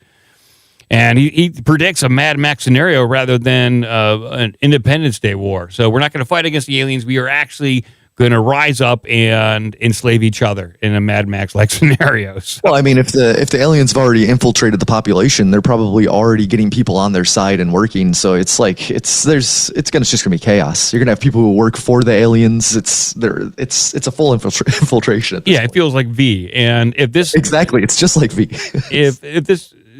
And he predicts a Mad Max scenario rather than an Independence Day war. So we're not going to fight against the aliens. We are actually going to rise up and enslave each other in a Mad Max-like scenario. So. Well, I mean, if the aliens have already infiltrated the population, they're probably already getting people on their side and working. So it's just going to be chaos. You're going to have people who work for the aliens. It's a full infiltration. At this point. It feels like V. And if this exactly, it's just like V.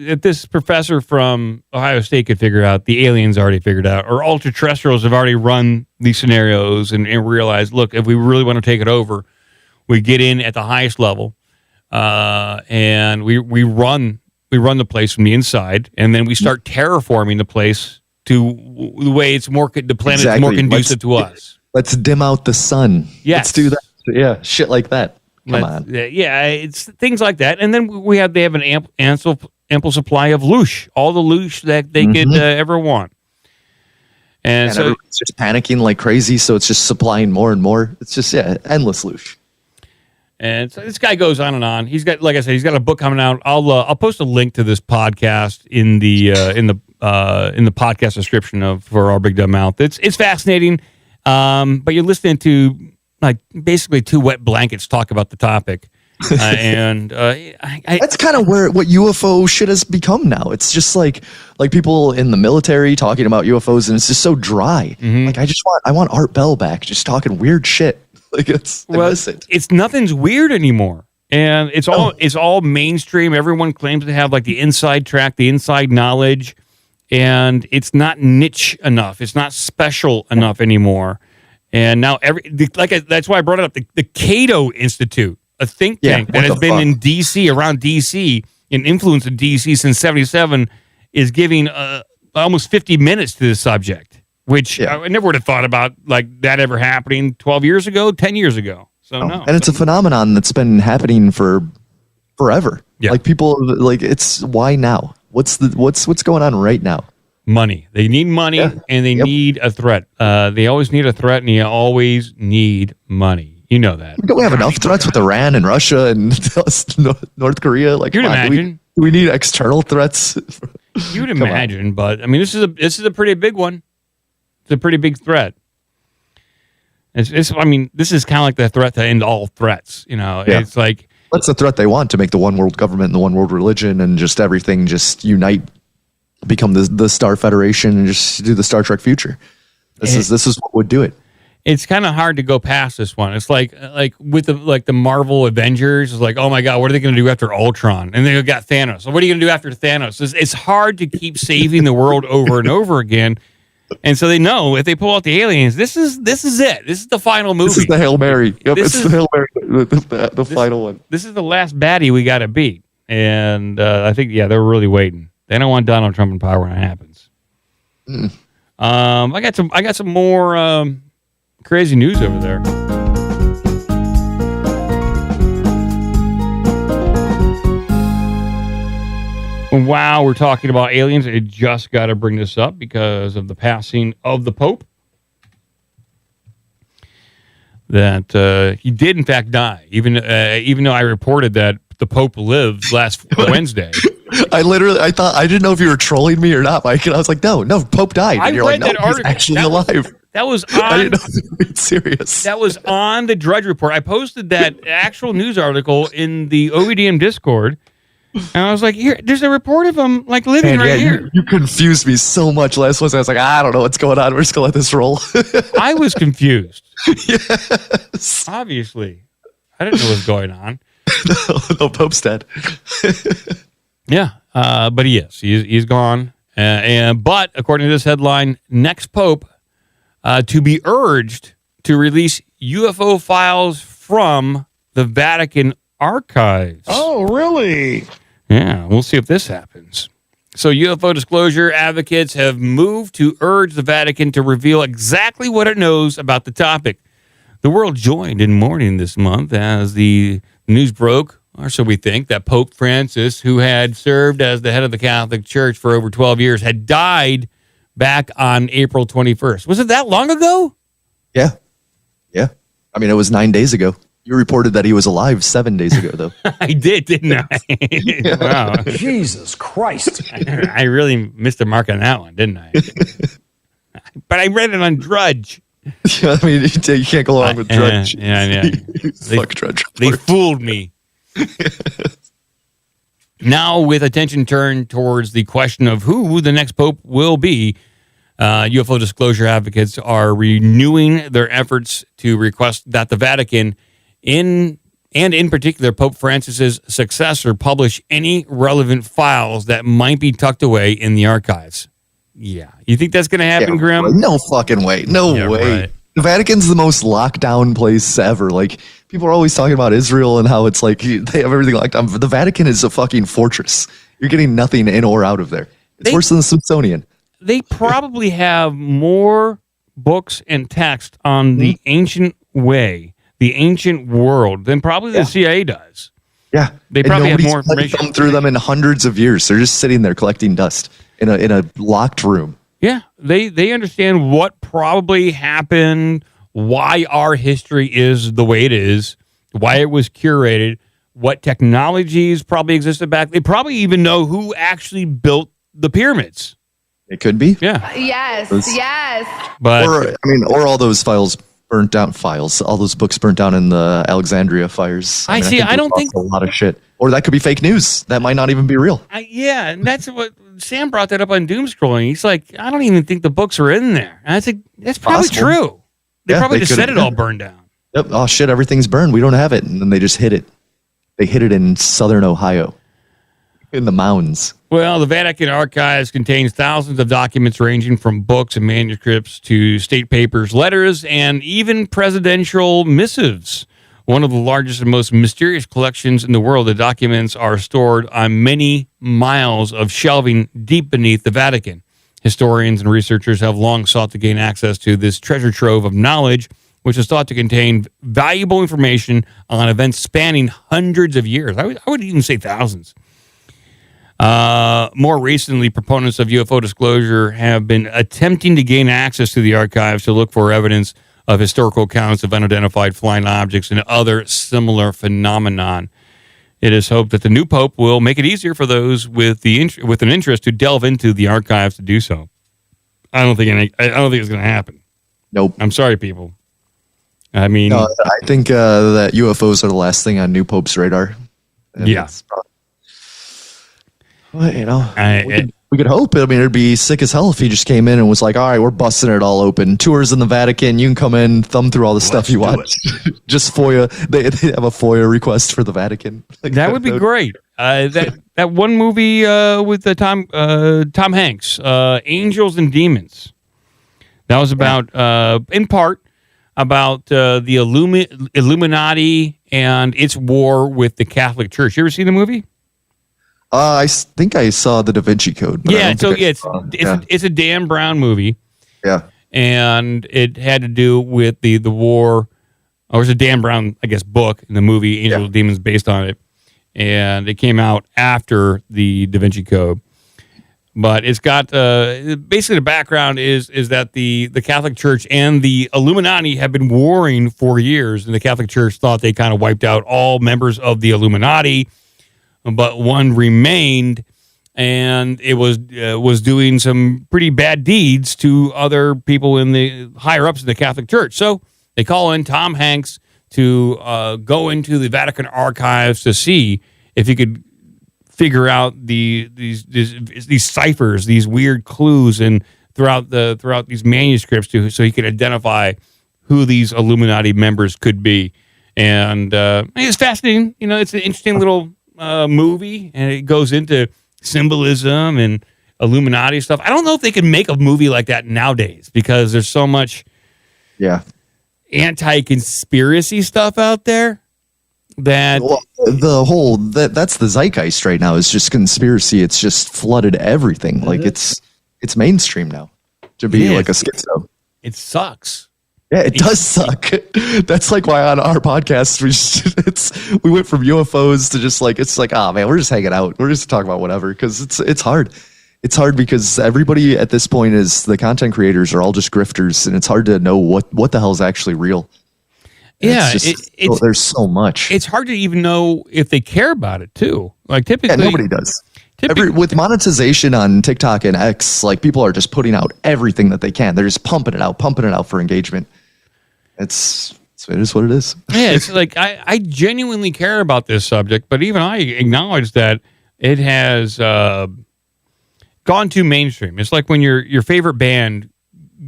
if this professor from Ohio State could figure out, the aliens already figured out, or ultra-terrestrials have already run these scenarios and realized, look, if we really want to take it over, we get in at the highest level, and we run the place from the inside, and then we start terraforming the place to the way the planet is more conducive to us. Let's dim out the sun. Yes. Let's do that. Yeah, shit like that. Come on. Yeah, it's things like that. And then they have an ample supply of loosh, all the loosh that they could ever want. And so everyone's just panicking like crazy, so it's just supplying more and more. It's just endless loosh. And so this guy goes on and on. He's got, like I said, he's got a book coming out. I'll post a link to this podcast in the podcast description for our Big Dumb Mouth. It's fascinating, but you're listening to like basically two wet blankets talk about the topic, and that's kind of what UFO shit has become now. It's just like people in the military talking about UFOs, and it's just so dry. Like I want Art Bell back, just talking weird shit. Like it's nothing's weird anymore, and it's all mainstream. Everyone claims to have like the inside track, the inside knowledge, and it's not niche enough. It's not special enough anymore. And now that's why I brought it up. The Cato Institute, a think tank that has been in DC, around DC, and influenced in DC since '77, is giving almost 50 minutes to this subject. Which I never would have thought about like that ever happening 12 years ago, 10 years ago. So no. And it's a phenomenon that's been happening for forever. Yeah. Like people it's why now? What's going on right now? Money. They need money and they need a threat. They always need a threat, and you always need money. You know that. Don't we have enough threats with Iran and Russia and North Korea? Like, you'd imagine. Do we need external threats? You'd imagine, but I mean, this is a pretty big one. It's a pretty big threat. This is kind of like the threat to end all threats. You know, it's like that's the threat they want, to make the one world government and the one world religion and just everything just unite, become the Star Federation, and just do the Star Trek future. This is what would do it. It's kind of hard to go past this one. It's like with the Marvel Avengers. It's like, oh my God, what are they going to do after Ultron? And they got Thanos. So what are you going to do after Thanos? It's hard to keep saving the world over and over again. And so they know if they pull out the aliens, this is it. This is the final movie. This is the Hail Mary. Yep, the Hail Mary, the final one. This is the last baddie we got to beat. And I think, they're really waiting. They don't want Donald Trump in power when it happens. I got some more crazy news over there. Wow, we're talking about aliens. I just got to bring this up because of the passing of the Pope. That he did, in fact, die, even though I reported that the Pope lived last Wednesday. I thought, I didn't know if you were trolling me or not, Mike. And I was like, no, Pope died. And you're like, no, he's actually alive. That was on. I didn't know if you were serious. That was on the Drudge Report. I posted that actual news article in the OBDM Discord. And I was like, here, there's a report of him like living here. You confused me so much last Wednesday. I was like, I don't know what's going on. We're just going to let this roll. I was confused. Yes. Obviously. I didn't know what was going on. No, Pope's dead. Yeah, but he is. He's gone. But according to this headline, next Pope to be urged to release UFO files from the Vatican archives. Oh, really? Yeah, we'll see if this happens. So UFO disclosure advocates have moved to urge the Vatican to reveal exactly what it knows about the topic. The world joined in mourning this month as the news broke, or so we think, that Pope Francis, who had served as the head of the Catholic Church for over 12 years, had died back on April 21st. Was it that long ago? Yeah. I mean, it was 9 days ago. You reported that he was alive 7 days ago, though. I did, didn't I? Wow. Jesus Christ. I really missed a mark on that one, didn't I? But I read it on Drudge. Yeah, I mean, you can't go along with Drudge. Yeah. Fuck Drudge. They fooled me. Now, with attention turned towards the question of who the next pope will be, UFO disclosure advocates are renewing their efforts to request that the Vatican, in particular Pope Francis's successor, publish any relevant files that might be tucked away in the archives. Yeah. You think that's going to happen, Grim? No fucking way. No way. Right. The Vatican's the most locked down place ever. Like, people are always talking about Israel and how it's like they have everything locked down. The Vatican is a fucking fortress. You're getting nothing in or out of there. It's worse than the Smithsonian. They probably have more books and text on the ancient way the ancient world than probably the CIA does. Yeah, They probably have more information. Thumbed through them in hundreds of years. They're just sitting there collecting dust in a locked room. Yeah, they understand what probably happened, why our history is the way it is, why it was curated, what technologies probably existed back. They probably even know who actually built the pyramids. It could be. Yeah. Yes. But Or all those files burnt down. All those books burnt down in the Alexandria fires. I don't think a lot of shit. Or that could be fake news. That might not even be real. and that's what Sam brought that up on doom scrolling. He's like, I don't even think the books are in there. And I think that's probably true. They probably just said it all burned down. Yep. Oh shit, everything's burned. We don't have it. And then they just hid it. They hid it in southern Ohio. In the mountains. Well, the Vatican archives contains thousands of documents ranging from books and manuscripts to state papers, letters, and even presidential missives. One of the largest and most mysterious collections in the world, the documents are stored on many miles of shelving deep beneath the Vatican. Historians and researchers have long sought to gain access to this treasure trove of knowledge, which is thought to contain valuable information on events spanning hundreds of years. I would even say thousands. More recently, proponents of UFO disclosure have been attempting to gain access to the archives to look for evidence of historical accounts of unidentified flying objects and other similar phenomenon. It is hoped that the new pope will make it easier for those with an interest to delve into the archives to do so. I don't think it's going to happen. Nope. I'm sorry, people. I mean, I think that UFOs are the last thing on new pope's radar. And yeah. Well, we could hope. I mean, it'd be sick as hell if he just came in and was like, all right, we're busting it all open. Tours in the Vatican. You can come in, thumb through all the stuff you want. Just FOIA. They have a FOIA request for the Vatican. That would be great. That one movie with Tom Hanks, Angels and Demons. That was about, in part, about the Illuminati and its war with the Catholic Church. You ever seen the movie? I think I saw the Da Vinci Code. Yeah, it's a Dan Brown movie. Yeah, and it had to do with the war. Or it was a Dan Brown, I guess, book, and the movie Angel and Demons based on it, and it came out after the Da Vinci Code. But it's got basically the background is that the Catholic Church and the Illuminati have been warring for years, and the Catholic Church thought they kind of wiped out all members of the Illuminati. But one remained, and it was doing some pretty bad deeds to other people in the higher ups in the Catholic Church. So they call in Tom Hanks to go into the Vatican archives to see if he could figure out these ciphers, these weird clues, and throughout these manuscripts so he could identify who these Illuminati members could be. And it's fascinating. You know, it's an interesting little movie, and it goes into symbolism and Illuminati stuff. I don't know if they can make a movie like that nowadays because there's so much anti-conspiracy stuff out there that that's the zeitgeist right now is just conspiracy. It's just flooded everything. Like it's mainstream now to be like a schizo. It sucks. Yeah, it does suck. That's like why on our podcast we went from UFOs to just like oh man, we're just hanging out. We're just talking about whatever because it's hard. It's hard because everybody at this point is the content creators are all just grifters, and it's hard to know what the hell is actually real. Yeah, there's so much. It's hard to even know if they care about it too. Like typically, nobody does. With monetization on TikTok and X, like people are just putting out everything that they can. They're just pumping it out for engagement. It is what it is. Yeah, it's like I genuinely care about this subject, but even I acknowledge that it has gone too mainstream. It's like when your favorite band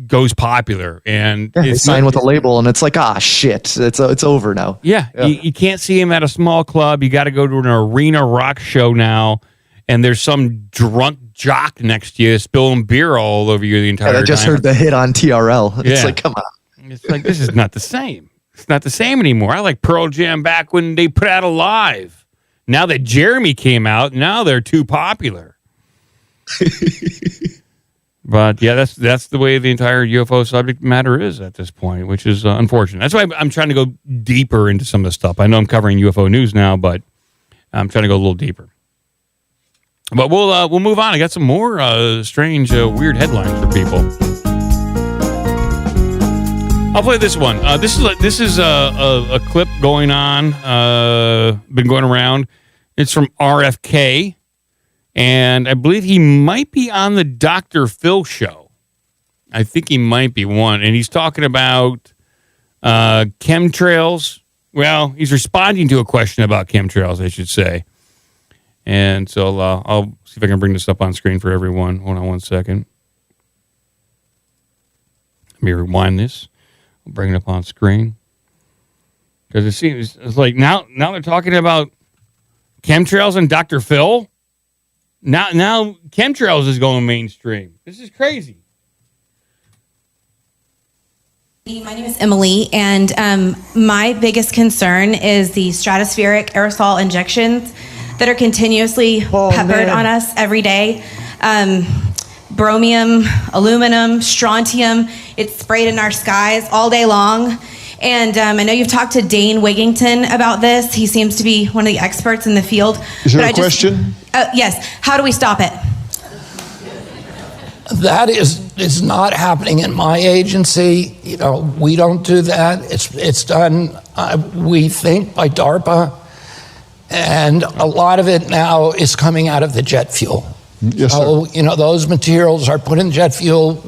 goes popular and they sign with a label, and it's like shit, it's over now. Yeah. You can't see him at a small club. You got to go to an arena rock show now, and there's some drunk jock next to you spilling beer all over you the entire time. I just heard the hit on TRL. It's like, come on. It's like, this is not the same. It's not the same anymore. I like Pearl Jam back when they put out Alive. Now that Jeremy came out, now they're too popular. But yeah, that's the way the entire UFO subject matter is at this point, which is unfortunate. That's why I'm trying to go deeper into some of the stuff. I know I'm covering UFO news now, but I'm trying to go a little deeper. But we'll move on. I got some more strange, weird headlines for people. I'll play this one. This is a clip going on, been going around. It's from RFK. And I believe he might be on the Dr. Phil show. I think he might be one. And he's talking about chemtrails. Well, he's responding to a question about chemtrails, I should say. And so I'll see if I can bring this up on screen for everyone. Hold on one second. Let me rewind this. I'll bring it up on screen. Because it seems it's like now they're talking about chemtrails and Dr. Phil. Now chemtrails is going mainstream. This is crazy. My name is Emily, and my biggest concern is the stratospheric aerosol injections that are continuously peppered on us every day. Bromium, aluminum, strontium, it's sprayed in our skies all day long. And I know you've talked to Dane Wigington about this. He seems to be one of the experts in the field. Is there a question? Yes. How do we stop it? That is not happening in my agency. You know, we don't do that. It's done, we think, by DARPA. And a lot of it now is coming out of the jet fuel. Yes, so, sir. you know, those materials are put in jet fuel.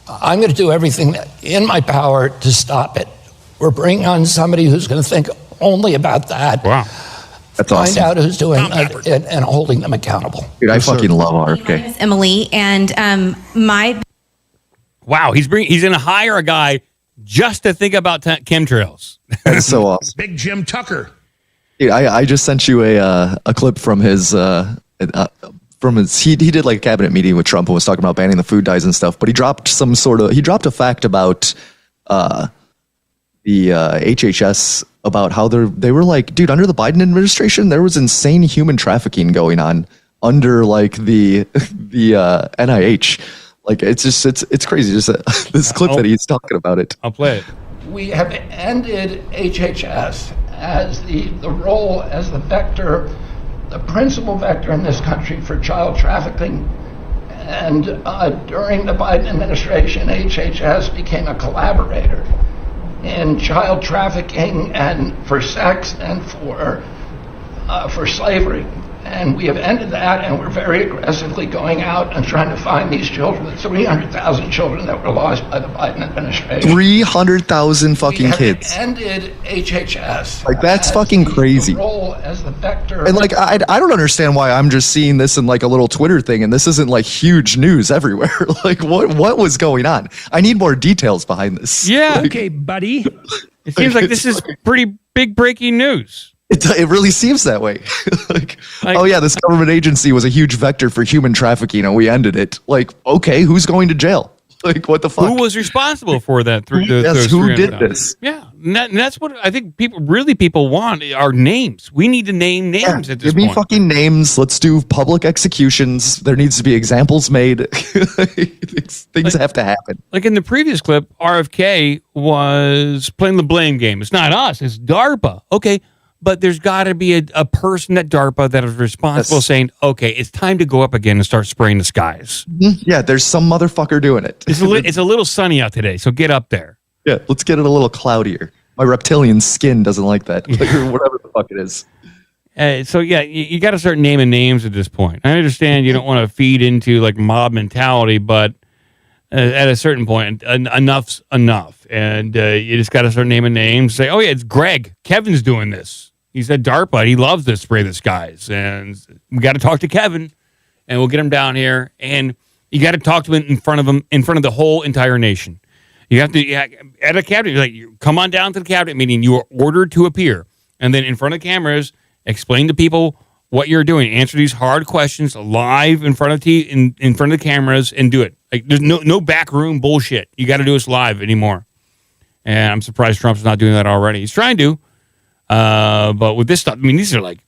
I'm going to do everything in my power to stop it. We're bringing on somebody who's going to think only about that. Wow. That's Find awesome. out who's doing it and holding them accountable. Dude, I fucking love My name RFK. is Emily, and my Wow, he's going to hire a guy just to think about chemtrails. That's so awesome. Big Jim Tucker. Dude, I just sent you a clip from his he did like a cabinet meeting with Trump and was talking about banning the food dyes and stuff, but he dropped a fact about the HHS about how they were like, dude, under the Biden administration there was insane human trafficking going on under like the NIH. Like it's crazy. Just this clip that he's talking about it. I'll play it. We have ended HHS as the role as the vector, the principal vector in this country for child trafficking. And during the Biden administration, HHS became a collaborator in child trafficking and for sex and for slavery. And we have ended that, and we're very aggressively going out and trying to find these children, the 300,000 children that were lost by the Biden administration. 300,000 fucking kids. We have ended HHS. Like, that's fucking crazy. The role as the vector. And like I don't understand why I'm just seeing this in like a little Twitter thing and this isn't like huge news everywhere. Like what was going on? I need more details behind this. Yeah. Like, Okay, buddy. It seems like this is pretty big breaking news. it really seems that way. like, oh yeah, this government agency was a huge vector for human trafficking and we ended it. Like, okay, who's going to jail? Like, what the fuck? Who was responsible for that? Who did this? Yeah, and that's what I think people want are names. We need to name names at this Give me point. fucking names. Let's do public executions. There needs to be examples made. Things have to happen. Like in the previous clip, RFK was playing the blame game. It's not us, it's DARPA. Okay, but there's got to be a person at DARPA that is responsible saying, okay, it's time to go up again and start spraying the skies. Yeah, there's some motherfucker doing it. It's a little sunny out today, so get up there. Yeah, let's get it a little cloudier. My reptilian skin doesn't like that. Like, or whatever the fuck it is. So yeah, you got to start naming names at this point. I understand you don't want to feed into like mob mentality, but at a certain point, enough's enough, and you just got to start naming names. Say, oh yeah, it's Greg. Kevin's doing this. He's at DARPA. He loves to spray the skies, and we got to talk to Kevin, and we'll get him down here, and you got to talk to him in front of the whole entire nation. You have to at a cabinet, come on down to the cabinet meeting. You are ordered to appear, and then in front of cameras, explain to people what you're doing. Answer these hard questions live in front of in front of the cameras, and do it. Like, there's no backroom bullshit. You got to do this live anymore. And I'm surprised Trump's not doing that already. He's trying to, but with this stuff, I mean, these are like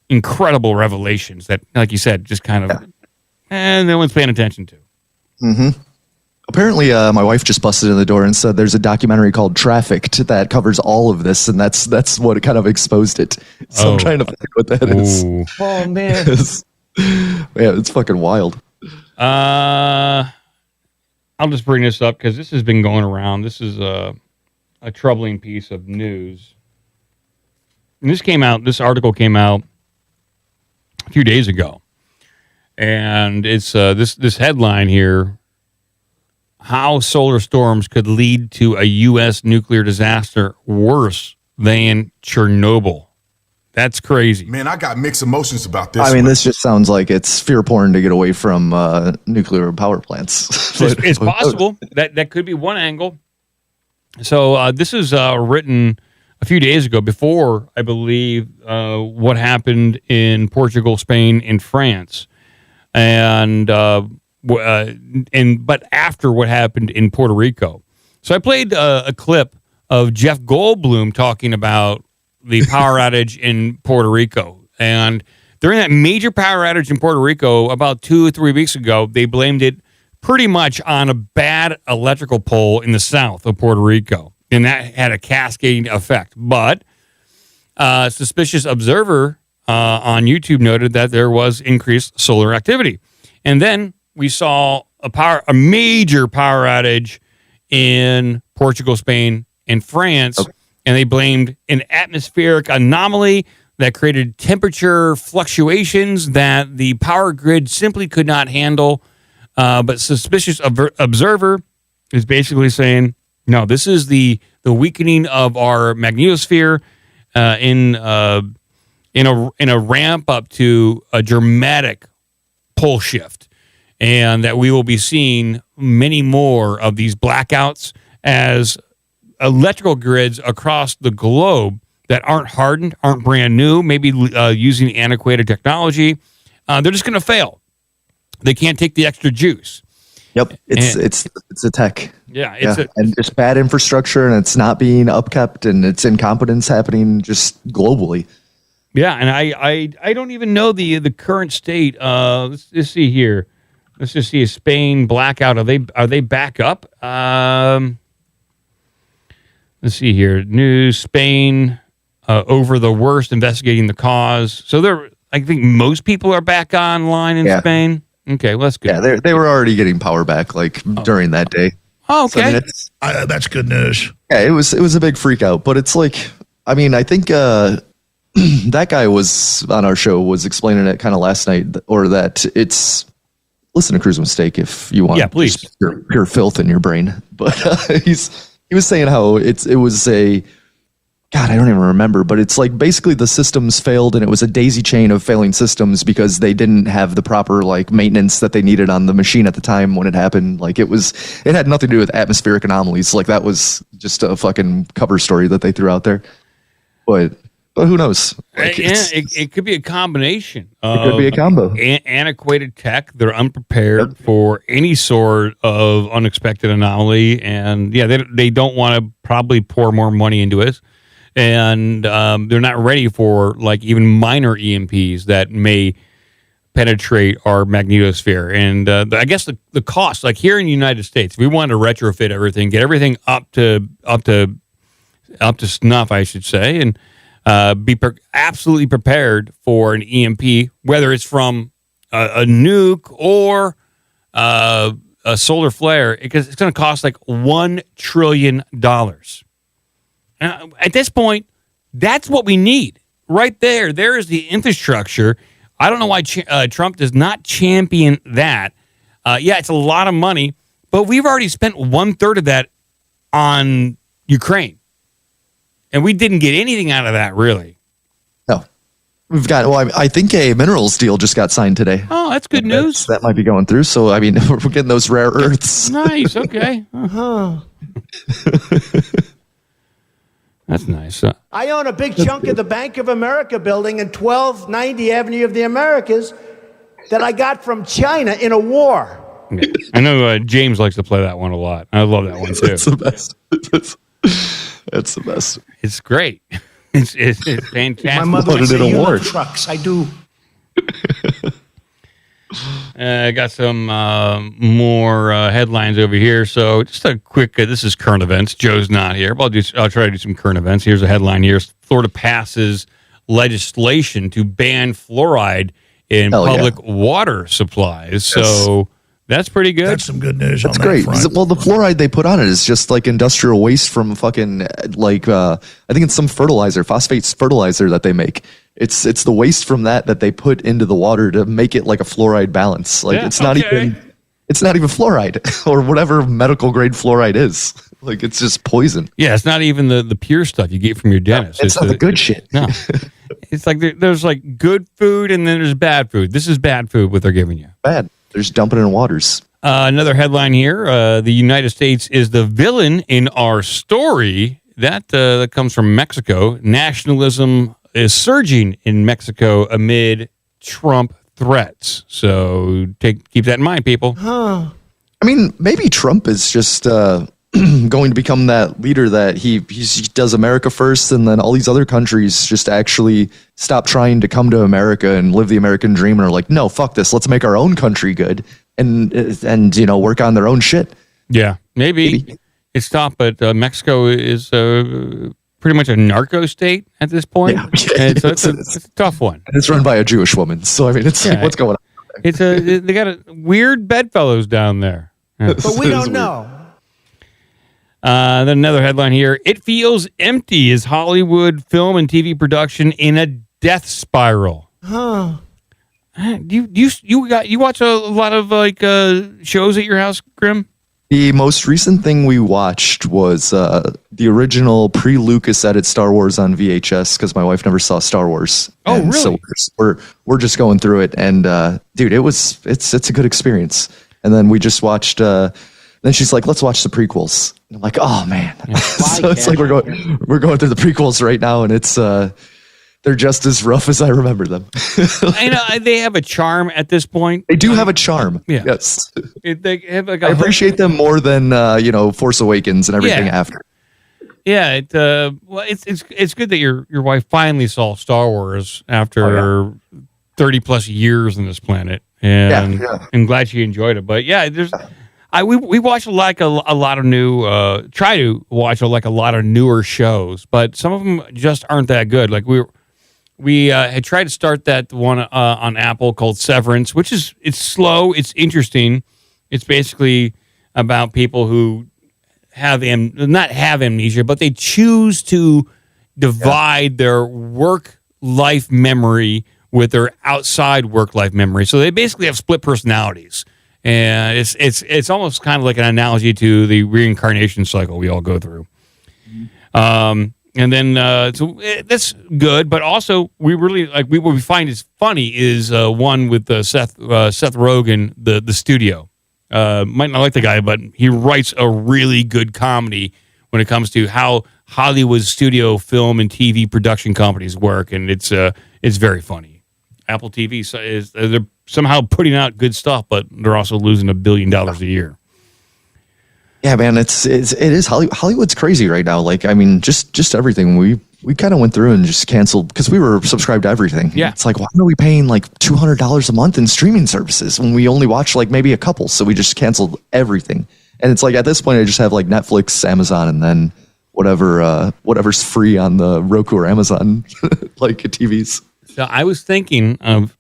incredible revelations that, like you said, just kind of, and no one's paying attention to. Apparently, my wife just busted in the door and said there's a documentary called Trafficked that covers all of this, and that's what kind of exposed it. So I'm trying to find what that is. Oh, man. Yeah, it's fucking wild. I'll just bring this up because this has been going around. This is a troubling piece of news. And this article came out a few days ago. And it's this headline here: how solar storms could lead to a U.S. nuclear disaster worse than Chernobyl. That's crazy. Man, I got mixed emotions about this. I mean, this just sounds like it's fear porn to get away from nuclear power plants. It's possible. That could be one angle. So this is written a few days ago, before, I believe, what happened in Portugal, Spain, and France. But after what happened in Puerto Rico. So I played a clip of Jeff Goldblum talking about the power outage in Puerto Rico. And during that major power outage in Puerto Rico about 2 or 3 weeks ago, they blamed it pretty much on a bad electrical pole in the south of Puerto Rico. And that had a cascading effect. But a suspicious observer on YouTube noted that there was increased solar activity. And then we saw a major power outage in Portugal, Spain, and France. Okay. And they blamed an atmospheric anomaly that created temperature fluctuations that the power grid simply could not handle. But suspicious observer is basically saying, no, this is the weakening of our magnetosphere in a ramp up to a dramatic pole shift, and that we will be seeing many more of these blackouts as electrical grids across the globe that aren't hardened, aren't brand new, maybe using antiquated technology, they're just going to fail. They can't take the extra juice. Yep, it's a tech. Yeah, and just bad infrastructure, and it's not being upkept, and it's incompetence happening just globally. Yeah, and I don't even know the current state. Let's see here. Let's just see a Spain blackout. Are they back up? Let's see here. News: Spain over the worst, investigating the cause. So I think most people are back online in Spain. Okay, well, that's good. Yeah, they were already getting power back during that day. Oh, okay. So, that's good news. Yeah, it was a big freak out, but it's like, I mean, I think that guy was on our show was explaining it kind of last night, or that it's listen to Crew's Mistake if you want. Yeah, please. Pure filth in your brain, but he was saying how it was a. God, I don't even remember, but it's like basically the systems failed, and it was a daisy chain of failing systems because they didn't have the proper maintenance that they needed on the machine at the time when it happened. It had nothing to do with atmospheric anomalies. That was just a fucking cover story that they threw out there. But who knows? It could be a combination. It could be a combo. Antiquated tech. They're unprepared for any sort of unexpected anomaly, and they don't want to probably pour more money into it. And they're not ready for even minor EMPs that may penetrate our magnetosphere. And I guess the cost, here in the United States, if we wanted to retrofit everything, get everything up to snuff, I should say, and be absolutely prepared for an EMP, whether it's from a nuke or a solar flare, because it's going to cost $1 trillion. At this point, that's what we need. Right there. There is the infrastructure. I don't know why Trump does not champion that. It's a lot of money, but we've already spent 1/3 of that on Ukraine. And we didn't get anything out of that, really. No. We've got, I think a minerals deal just got signed today. Oh, that's good news. That might be going through. So, I mean, we're getting those rare earths. Nice. Okay. Uh-huh. That's nice. I own a big chunk of the Bank of America building in 1290 Avenue of the Americas that I got from China in a war. Yeah. I know James likes to play that one a lot. I love that one, too. It's the best. That's the best. It's great. It's fantastic. My mother would say, you love trucks. I do. I got some more headlines over here. So just a quick, this is current events. Joe's not here, but I'll try to do some current events. Here's a headline here. Florida passes legislation to ban fluoride in public water supplies. So that's pretty good. That's some good news. That's on great. That front. Well, the fluoride they put on it is just like industrial waste from fucking I think it's some fertilizer, phosphate fertilizer that they make. It's the waste from that they put into the water to make it like a fluoride balance. Like it's not even fluoride or whatever medical grade fluoride is. Like it's just poison. Yeah, it's not even the pure stuff you get from your dentist. It's not the good shit. No. It's like there's like good food and then there's bad food. This is bad food, what they're giving you. Bad. They're just dumping it in waters. Another headline here. The United States is the villain in our story. That comes from Mexico. Nationalism is surging in Mexico amid Trump threats. So keep that in mind, people. I mean, maybe Trump is just going to become that leader that he does America first, and then all these other countries just actually stop trying to come to America and live the American dream and are like, no, fuck this. Let's make our own country good and work on their own shit. Yeah, maybe. It stopped, but Mexico is pretty much a narco state at this point. Yeah. And so it's a tough one. And it's run by a Jewish woman. So, I mean, it's like, what's going on? They got weird bedfellows down there. Yeah. But we don't know. Then another headline here. It feels empty as Hollywood film and TV production in a death spiral. Huh. You watch a lot of shows at your house, Grim? The most recent thing we watched was the original pre-Lucas edit Star Wars on VHS because my wife never saw Star Wars. Oh, and really? So we're just going through it, and dude, it's a good experience. And then we just watched. Then she's like, "Let's watch the prequels." And I'm like, "Oh man!" Yeah. So it's like we're going through the prequels right now, and it's they're just as rough as I remember them. I know they have a charm at this point. They do have a charm. Yeah. Yes. They have I appreciate them more than Force Awakens and everything after. Yeah, it's good that your wife finally saw Star Wars after 30 plus years on this planet, and I'm glad she enjoyed it. But yeah, we watch a lot of new try to watch a lot of newer shows, but some of them just aren't that good. Like we had tried to start that one on Apple called Severance, which it's slow, it's interesting. It's basically about people who not have amnesia, but they choose to divide their work-life memory with their outside work-life memory. So they basically have split personalities. And it's almost kind of like an analogy to the reincarnation cycle we all go through. And then so that's good, but also we really what we find is funny is one with Seth Rogen, the studio. Might not like the guy, but he writes a really good comedy when it comes to how Hollywood studio film and TV production companies work, and it's very funny. Apple TV they're somehow putting out good stuff, but they're also losing $1 billion a year. Yeah, man, it is Hollywood's crazy right now. Like, I mean, just everything. We kind of went through and just canceled because we were subscribed to everything. Yeah, it's like, why are we paying like $200 a month in streaming services when we only watch like maybe a couple? So we just canceled everything. And it's like at this point, I just have like Netflix, Amazon, and then whatever's free on the Roku or Amazon like TVs. So I was thinking of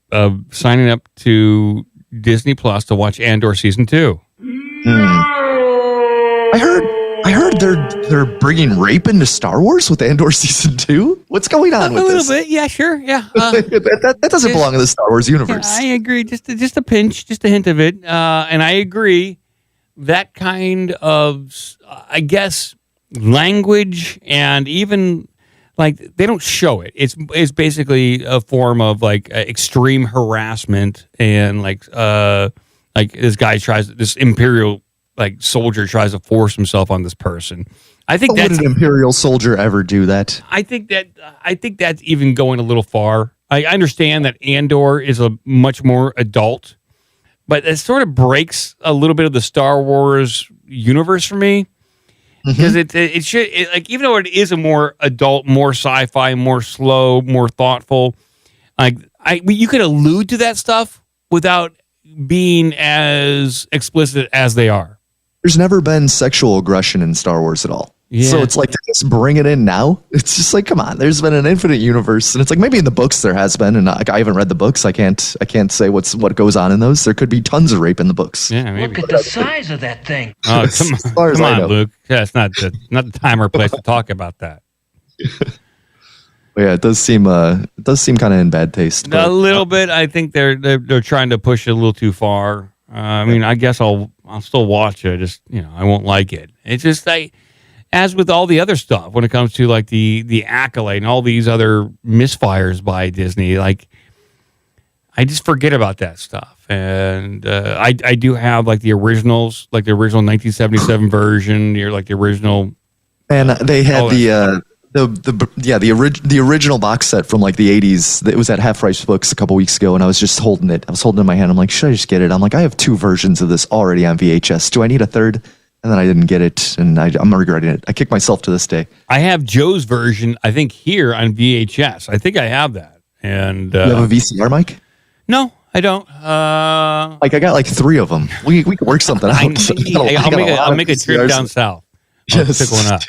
signing up to Disney Plus to watch Andor season 2. I heard they're bringing rape into Star Wars with Andor season 2. What's going on with this? A little bit, yeah, sure, yeah. That doesn't belong in the Star Wars universe. Yeah, I agree, just a pinch, just a hint of it, and I agree. That kind of, I guess, language and even. Like they don't show it. It's basically a form of like extreme harassment and like this guy this Imperial like soldier tries to force himself on this person. I think would an Imperial soldier ever do that? I think that's even going a little far. I understand that Andor is a much more adult, but it sort of breaks a little bit of the Star Wars universe for me. Because it should even though it is a more adult, more sci-fi, more slow, more thoughtful, you could allude to that stuff without being as explicit as they are. There's never been sexual aggression in Star Wars at all. Yeah. So it's like to just bring it in now. It's just like, come on. There's been an infinite universe, and it's like maybe in the books there has been, and I haven't read the books. I can't say what goes on in those. There could be tons of rape in the books. Yeah, maybe. Look at the size of that thing. Oh, come on, Luke. Yeah, it's not the time or place to talk about that. Yeah, it does seem kind of in bad taste. A little bit. I think they're trying to push it a little too far. I mean, I guess I'll still watch it. Just I won't like it. It's just as with all the other stuff when it comes to like the Accolade and all these other misfires by Disney, like I just forget about that stuff. And I do have like the originals, like the original 1977 version. You're like the original. And they had the original box set from like the 80s. It was at Half Price Books a couple weeks ago, and I was just holding it. I was holding it in my hand. I'm like, should I just get it? I'm like, I have 2 versions of this already on VHS. Do I need a third? And then I didn't get it, and I'm regretting it. I kick myself to this day. I have Joe's version, I think, here on VHS. I think I have that. And you have a VCR, Mike? No, I don't. Like I got like 3 of them. We can work something out. I'll make a trip down south. I'll pick one up.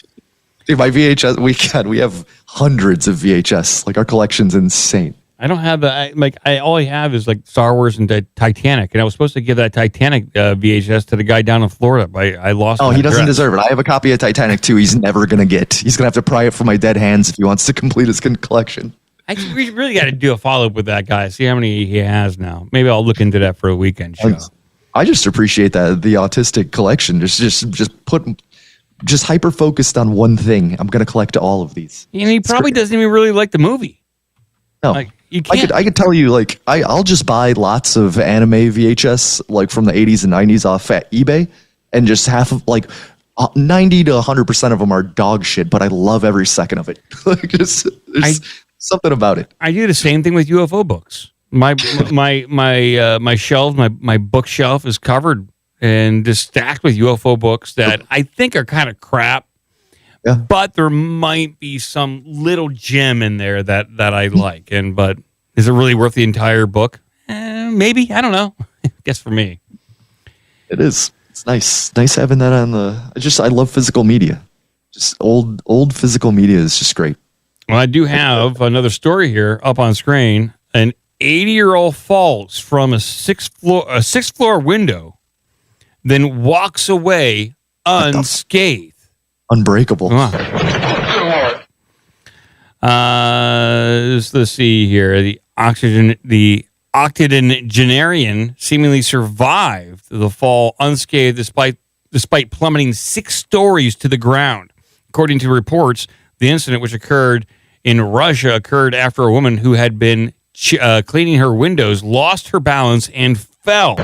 Dude, my VHS, we have hundreds of VHS. Like our collection's insane. I don't have all I have is like Star Wars and Titanic, and I was supposed to give that Titanic VHS to the guy down in Florida, but I lost. Oh, he doesn't deserve it. I have a copy of Titanic too. He's never gonna get. He's gonna have to pry it from my dead hands if he wants to complete his collection. We really got to do a follow up with that guy. See how many he has now. Maybe I'll look into that for a weekend show. I just appreciate that the autistic collection. Just hyper focused on one thing. I'm gonna collect all of these. And he probably doesn't even really like the movie. No. You can't. I could tell you, like, I'll just buy lots of anime VHS, like from the 80s and 90s off at eBay, and just half of, like, 90 to 100% of them are dog shit, but I love every second of it. Like, there's something about it. I do the same thing with UFO books. My shelf, my bookshelf is covered and just stacked with UFO books that I think are kind of crap. Yeah. But there might be some little gem in there that I like. But is it really worth the entire book? Maybe. I don't know. I guess for me. It is. It's nice. Nice having that on I love physical media. Just old physical media is just great. Well, I do have another story here up on screen. An 80-year-old falls from a sixth floor window, then walks away unscathed. Unbreakable. Let's see here. The octogenarian seemingly survived the fall unscathed despite plummeting 6 stories to the ground. According to reports, the incident, which occurred in Russia, occurred after a woman who had been cleaning her windows lost her balance and fell.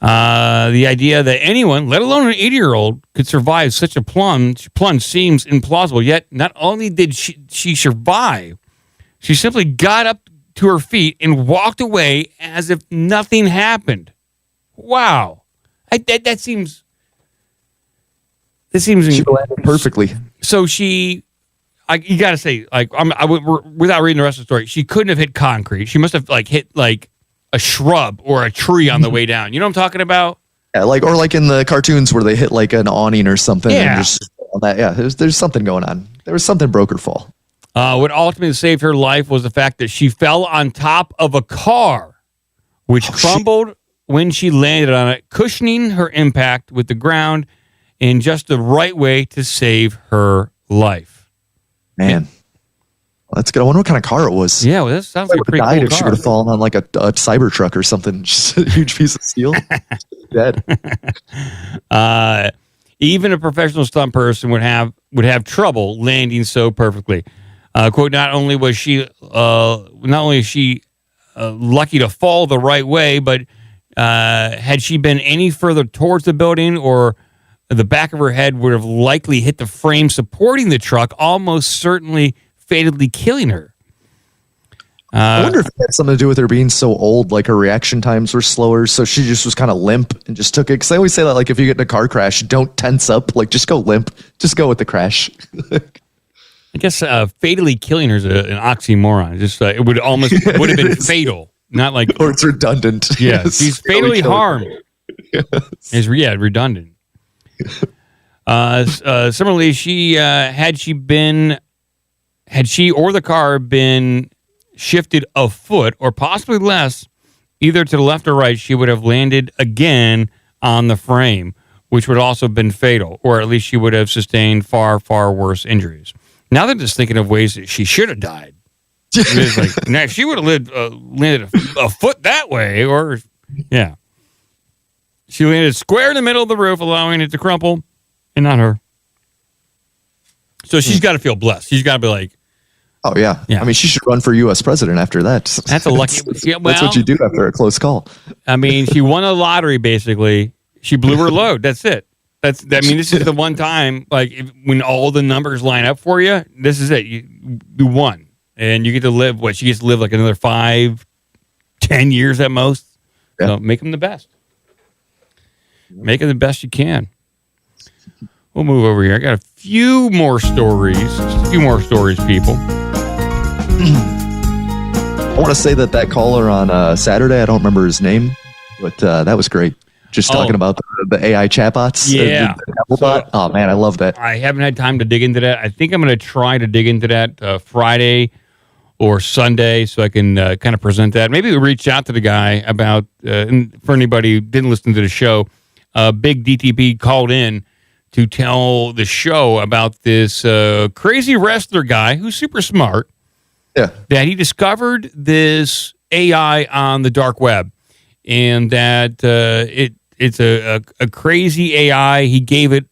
The idea that anyone, let alone an 80-year-old, could survive such a plunge seems implausible. Yet, not only did she survive, she simply got up to her feet and walked away as if nothing happened. Wow, that seems. She landed perfectly. So you got to say, like, without reading the rest of the story, she couldn't have hit concrete. She must have hit a shrub or a tree on the way down. You know what I'm talking about? Yeah, like in the cartoons where they hit like an awning or something. Yeah. And just on that, yeah, there's something going on. There was something broke her fall. What ultimately saved her life was the fact that she fell on top of a car, which crumbled when she landed on it, cushioning her impact with the ground in just the right way to save her life. Man. That's good. I wonder what kind of car it was. Yeah, well, that sounds like a pretty cool car. If she would have fallen on like a Cybertruck or something, just a huge piece of steel. Dead. Even a professional stunt person would have trouble landing so perfectly. Quote: Not only is she lucky to fall the right way, but had she been any further towards the building, or the back of her head would have likely hit the frame supporting the truck, almost certainly fatally killing her. I wonder if it had something to do with her being so old, like her reaction times were slower, so she just was kind of limp and just took it. Because I always say that, like, if you get in a car crash, don't tense up. Like, just go limp. Just go with the crash. I guess fatally killing her is an oxymoron. Just it would have been fatal. not like or it's redundant. Yeah, she's fatally harmed. Yes. Is redundant. Similarly, had she or the car been shifted a foot or possibly less, either to the left or right, she would have landed again on the frame, which would also have been fatal, or at least she would have sustained far, far worse injuries. Now they're just thinking of ways that she should have died. It's like, now, if she would have landed a foot that way, or, yeah. She landed square in the middle of the roof, allowing it to crumple, and not her. So she's got to feel blessed. She's got to be like, oh, yeah. I mean, she should run for U.S. president after that. That's a lucky... that's what you do after a close call. I mean, she won a lottery, basically. She blew her load. That's it. This is the one time, like, when all the numbers line up for you, this is it. You won. And you get to live, she gets to live like another 5-10 years at most. Yeah. So make them the best. Make it the best you can. We'll move over here. I got a few more stories. Just a few more stories, people. I want to say that caller on Saturday, I don't remember his name, but that was great. Just talking about the AI chatbots. Yeah. The bot. Oh, man, I love that. I haven't had time to dig into that. I think I'm going to try to dig into that Friday or Sunday so I can kind of present that. Maybe we reach out to the guy about, and for anybody who didn't listen to the show, Big DTP called in to tell the show about this crazy wrestler guy who's super smart. Yeah. That he discovered this AI on the dark web, and that it's a crazy AI. He gave it,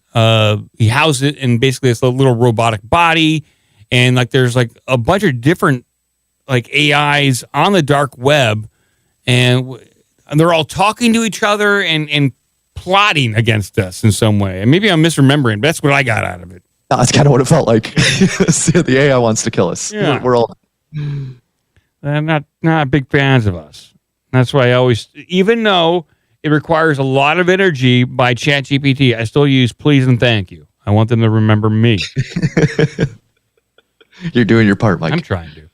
he housed it in basically this little robotic body, and like there's like a bunch of different like AIs on the dark web, and they're all talking to each other and plotting against us in some way. And maybe I'm misremembering, but that's what I got out of it. No, that's kind of what it felt like. The AI wants to kill us. Yeah. We're all... They're not big fans of us. That's why I always, even though it requires a lot of energy by ChatGPT, I still use please and thank you. I want them to remember me. You're doing your part, Mike. I'm trying to.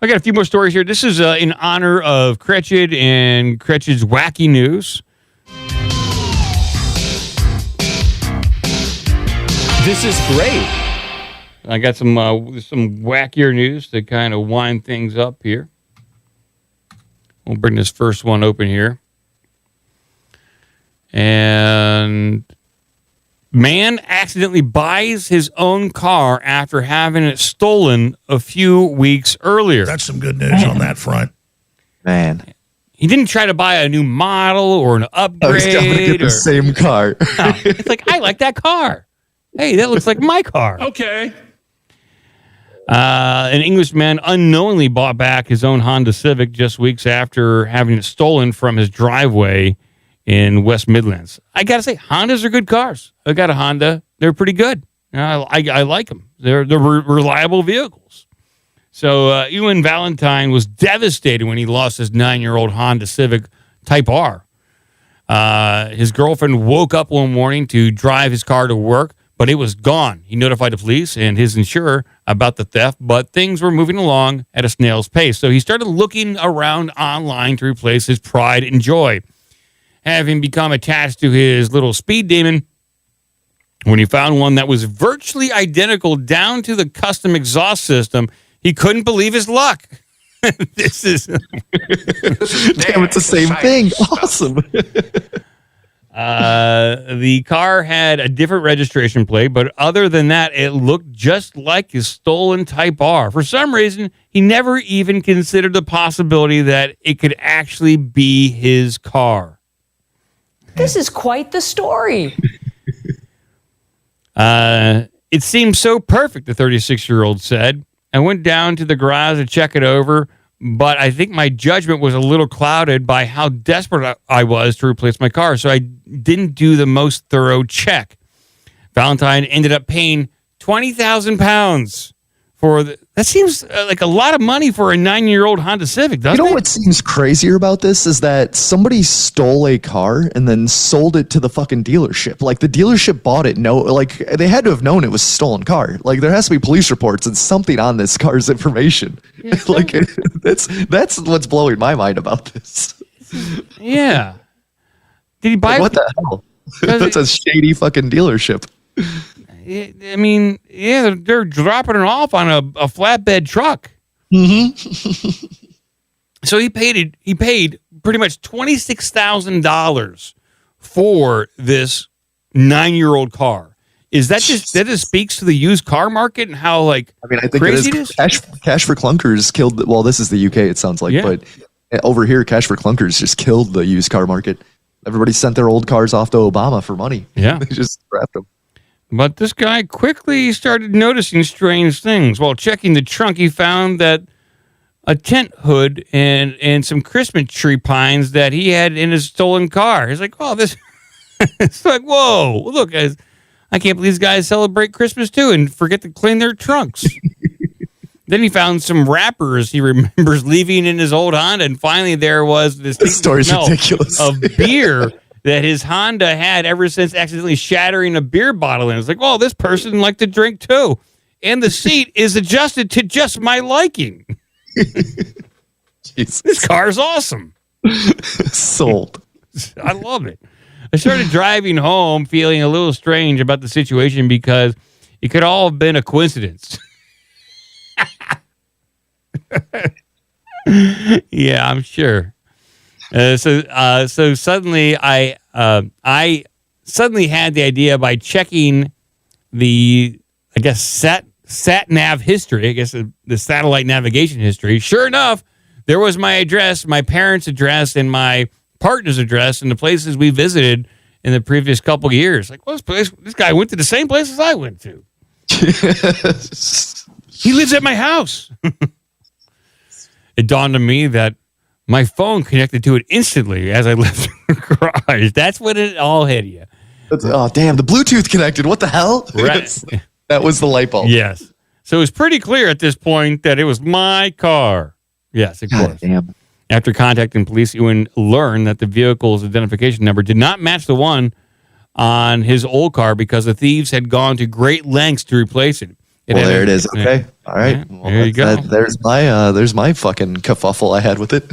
I got a few more stories here. This is in honor of Cretchid and Cretchid's wacky news. This is great. I got some wackier news to kind of wind things up here. We'll bring this first one open here. And man accidentally buys his own car after having it stolen a few weeks earlier. That's some good news on that front. Man. He didn't try to buy a new model or an upgrade. I was going to get the same car. No, it's like, I like that car. Hey, that looks like my car. Okay. An Englishman unknowingly bought back his own Honda Civic just weeks after having it stolen from his driveway in West Midlands. I got to say, Hondas are good cars. I got a Honda. They're pretty good. I like them. They're reliable vehicles. So Ewan Valentine was devastated when he lost his 9-year-old Honda Civic Type R. His girlfriend woke up one morning to drive his car to work, but it was gone. He notified the police and his insurer about the theft, but things were moving along at a snail's pace. So he started looking around online to replace his pride and joy. Having become attached to his little speed demon, when he found one that was virtually identical down to the custom exhaust system, he couldn't believe his luck. This is damn, it's the same thing. Awesome. The car had a different registration plate, but other than that, it looked just like his stolen Type R. For some reason, he never even considered the possibility that it could actually be his car. This is quite the story. It seemed so perfect, the 36-year-old said. I went down to the garage to check it over, but I think my judgment was a little clouded by how desperate I was to replace my car, so I didn't do the most thorough check. Valentine ended up paying £20,000 that seems like a lot of money for a 9-year-old Honda Civic, doesn't it? You know what seems crazier about this is that somebody stole a car and then sold it to the fucking dealership. Like the dealership bought it. They had to have known it was a stolen car. Like there has to be police reports and something on this car's information. Yeah, like that's what's blowing my mind about this. Yeah. Did he buy it? What the hell? That's a shady fucking dealership. I mean, yeah, they're dropping it off on a flatbed truck. Mm-hmm. So he paid pretty much $26,000 for this 9-year-old car. Is that just speaks to the used car market and how I think crazy it is? Cash for Clunkers killed. Well, this is the UK. It sounds like, but over here, Cash for Clunkers just killed the used car market. Everybody sent their old cars off to Obama for money. Yeah, they just scrapped them. But this guy quickly started noticing strange things. While checking the trunk, he found that a tent hood and some Christmas tree pines that he had in his stolen car. He's like, oh, this... It's like, whoa, look, guys, I can't believe these guys celebrate Christmas too and forget to clean their trunks. Then he found some wrappers he remembers leaving in his old Honda, and finally there was this story's ridiculous of beer that his Honda had ever since accidentally shattering a beer bottle. And it's like, oh, this person liked to drink too. And the seat is adjusted to just my liking. This car's awesome. Sold. I love it. I started driving home feeling a little strange about the situation because it could all have been a coincidence. Yeah, I'm sure. So suddenly I suddenly had the idea by checking the, I guess, sat nav history, I guess the satellite navigation history. Sure enough, there was my address, my parents' address, and my partner's address, and the places we visited in the previous couple of years. Like, well, this guy went to the same places I went to. He lives at my house. It dawned on me that my phone connected to it instantly as I left the garage. That's when it all hit you. Oh, damn, the Bluetooth connected. What the hell? Right. That was the light bulb. Yes. So it was pretty clear at this point that it was my car. Yes, of course. Damn. After contacting police, Ewan learned that the vehicle's identification number did not match the one on his old car because the thieves had gone to great lengths to replace it. Well, there it is. Okay. All right. Yeah, well, there you go. There's my fucking kerfuffle I had with it.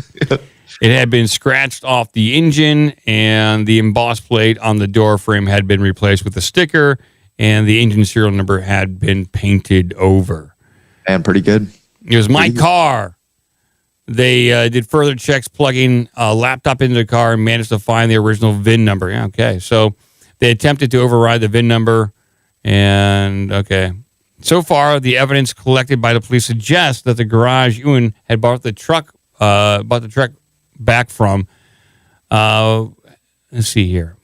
It had been scratched off the engine, and the embossed plate on the door frame had been replaced with a sticker, and the engine serial number had been painted over. And pretty good. It was my car. They did further checks, plugging a laptop into the car, and managed to find the original VIN number. Yeah, okay. So they attempted to override the VIN number, and okay. So far, the evidence collected by the police suggests that the garage Ewan had bought the truck back from. Let's see here.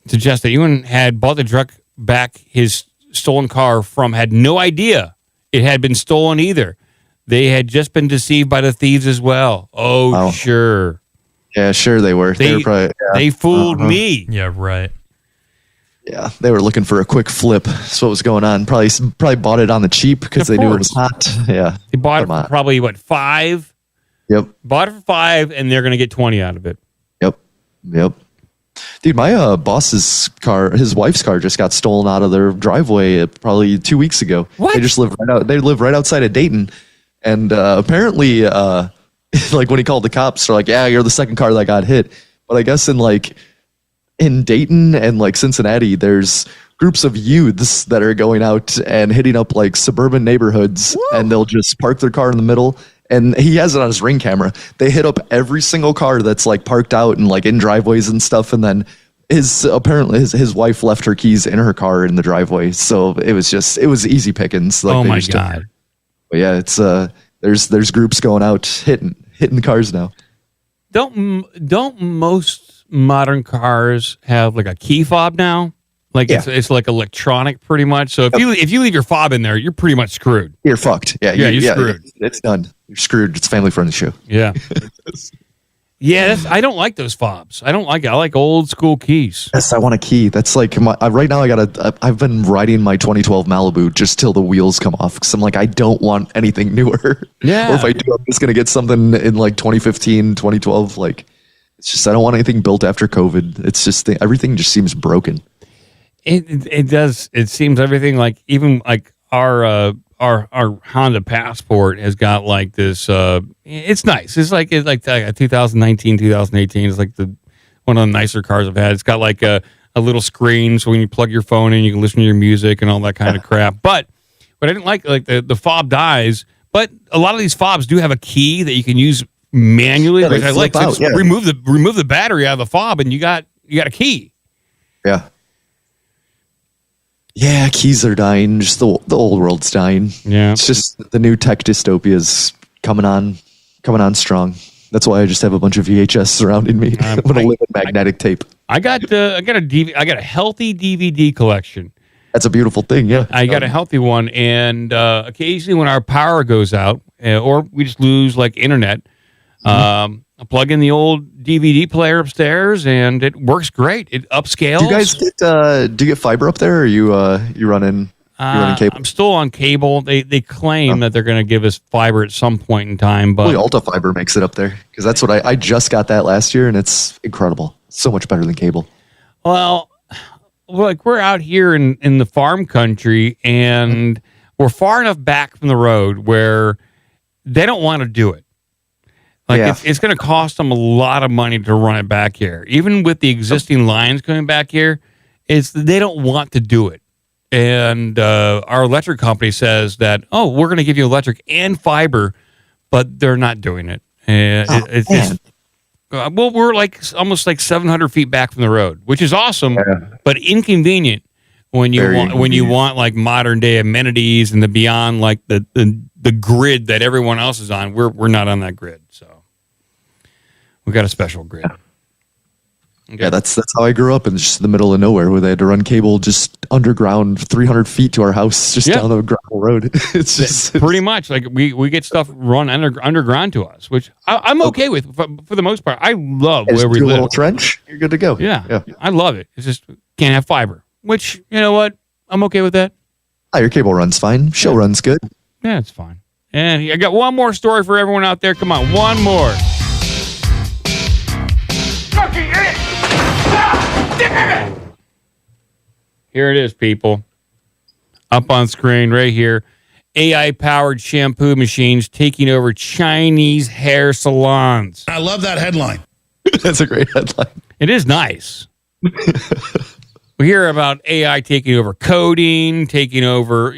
Suggests that Ewan had bought the truck back his stolen car from, had no idea it had been stolen either. They had just been deceived by the thieves as well. Oh, wow. Sure. Yeah, sure they were. They were probably, they fooled me. Yeah, right. Yeah, they were looking for a quick flip. That's what was going on. Probably bought it on the cheap because they knew it was hot. Yeah. They bought it for probably, what, $5? Yep. Bought it for $5, and they're going to get $20 out of it. Yep. Dude, my boss's car, his wife's car, just got stolen out of their driveway probably 2 weeks ago. What? They just live right outside of Dayton, and apparently, like when he called the cops, they're like, "Yeah, you're the second car that got hit." But I guess in Dayton and like Cincinnati, there's groups of youths that are going out and hitting up like suburban neighborhoods. Whoa. And they'll just park their car in the middle. And he has it on his Ring camera. They hit up every single car that's like parked out and like in driveways and stuff. And then his wife left her keys in her car in the driveway. So it was easy pickings. Like, oh my God. But yeah, it's there's groups going out hitting cars now. Don't most modern cars have like a key fob now? Like it's like electronic pretty much. So if you leave your fob in there, you're pretty much screwed. You're fucked. Yeah, you're screwed. It's done. You're screwed. It's family friendly show. Yeah. Yeah, I don't like those fobs. I like old school keys. Yes, I want a key. That's like right now. I've been riding my 2012 Malibu just till the wheels come off because I'm like I don't want anything newer. Yeah. Or if I do, I'm just gonna get something in like 2015, 2012. Like it's just I don't want anything built after COVID. It's just everything just seems broken. It does. It seems everything like even like our Honda Passport has got like this. It's nice. It's like a 2019, 2018. It's like one of the nicer cars I've had. It's got like a little screen, so when you plug your phone in, you can listen to your music and all that kind of crap. But what I didn't like the fob dies. But a lot of these fobs do have a key that you can use manually, which I like. So remove the battery out of the fob, and you got a key. Yeah. Yeah, keys are dying. Just the old world's dying. Yeah, it's just the new tech dystopias coming on strong. That's why I just have a bunch of VHS surrounding me. I'm gonna live in magnetic tape. I got a healthy DVD collection. That's a beautiful thing. Yeah, I got a healthy one, and occasionally when our power goes out or we just lose like internet, I plug in the old DVD player upstairs, and it works great. It upscales. Do you guys get fiber up there, or you running cable? I'm still on cable. They claim that they're going to give us fiber at some point in time, but Alta Fiber makes it up there because that's what I just got that last year, and it's incredible. So much better than cable. Well, like we're out here in the farm country, and we're far enough back from the road where they don't want to do it. Like it's going to cost them a lot of money to run it back here. Even with the existing lines coming back here, they don't want to do it. And our electric company says that, we're going to give you electric and fiber, but they're not doing it. We're like almost like 700 feet back from the road, which is awesome, but inconvenient when you want like modern day amenities and the beyond like the grid that everyone else is on. We're not on that grid, so. We got a special grid. Okay. Yeah, that's how I grew up in just the middle of nowhere, where they had to run cable just underground, 300 feet to our house, just down the gravel road. It's just pretty much like we get stuff run underground to us, which I'm okay with for the most part. I love where we live. A little trench, you're good to go. Yeah, I love it. It's just can't have fiber, which you know what, I'm okay with that. Your cable runs fine. Show runs good. Yeah, it's fine. And I got one more story for everyone out there. Come on, one more. Here it is, people. Up on screen right here. AI-powered shampoo machines taking over Chinese hair salons. I love that headline. That's a great headline. It is nice. We hear about AI taking over coding, taking over,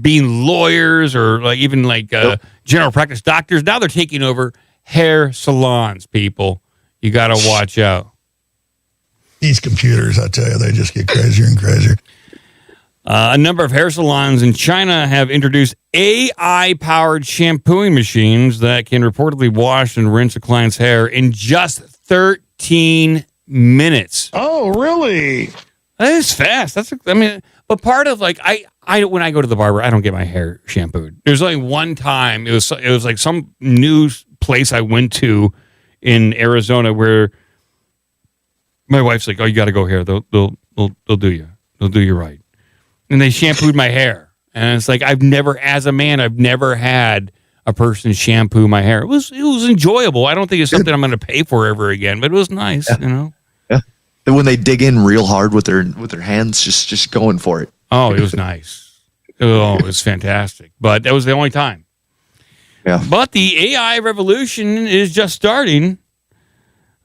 being lawyers or like even like general practice doctors. Now they're taking over hair salons, people. You got to watch out. These computers, I tell you, they just get crazier and crazier. A number of hair salons in China have introduced AI-powered shampooing machines that can reportedly wash and rinse a client's hair in just 13 minutes. Oh, really? That is fast. But part of like I when I go to the barber, I don't get my hair shampooed. There's only one time it was like some new place I went to in Arizona where my wife's like, "Oh, you got to go here. They'll do you. They'll do you right." And they shampooed my hair, and it's like I've never had a person shampoo my hair. It was enjoyable. I don't think it's something I'm going to pay for ever again, but it was nice, Yeah. And when they dig in real hard with their hands, just going for it. Oh, it was nice. Oh, it was fantastic. But that was the only time. Yeah. But the AI revolution is just starting.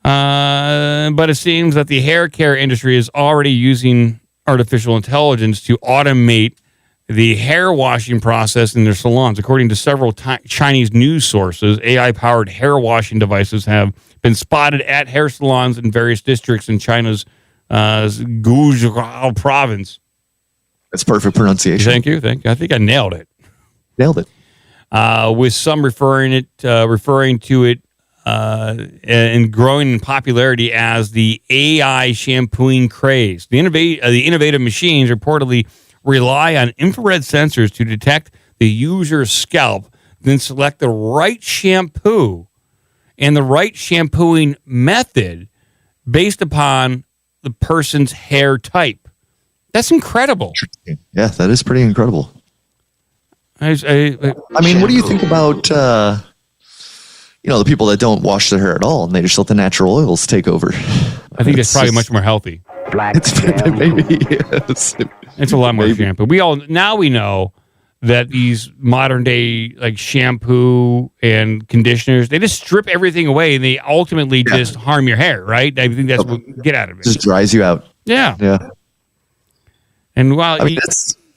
But it seems that the hair care industry is already using artificial intelligence to automate the hair washing process in their salons. According to several Chinese news sources, AI-powered hair washing devices have been spotted at hair salons in various districts in China's Guizhou province. That's perfect pronunciation. Thank you. I think I nailed it. Nailed it. With some referring to it and growing in popularity as the AI shampooing craze. The innovative machines reportedly rely on infrared sensors to detect the user's scalp, then select the right shampoo and the right shampooing method based upon the person's hair type. That's incredible. Yeah, that is pretty incredible. I mean, what do you think about the people that don't wash their hair at all and they just let the natural oils take over? I think that's probably much more healthy. Maybe, yes. It's a lot more shampoo. We know that these modern day like shampoo and conditioners, they just strip everything away and they ultimately just harm your hair, right? I think that's what you get out of it. Just dries you out. Yeah. Yeah. And while you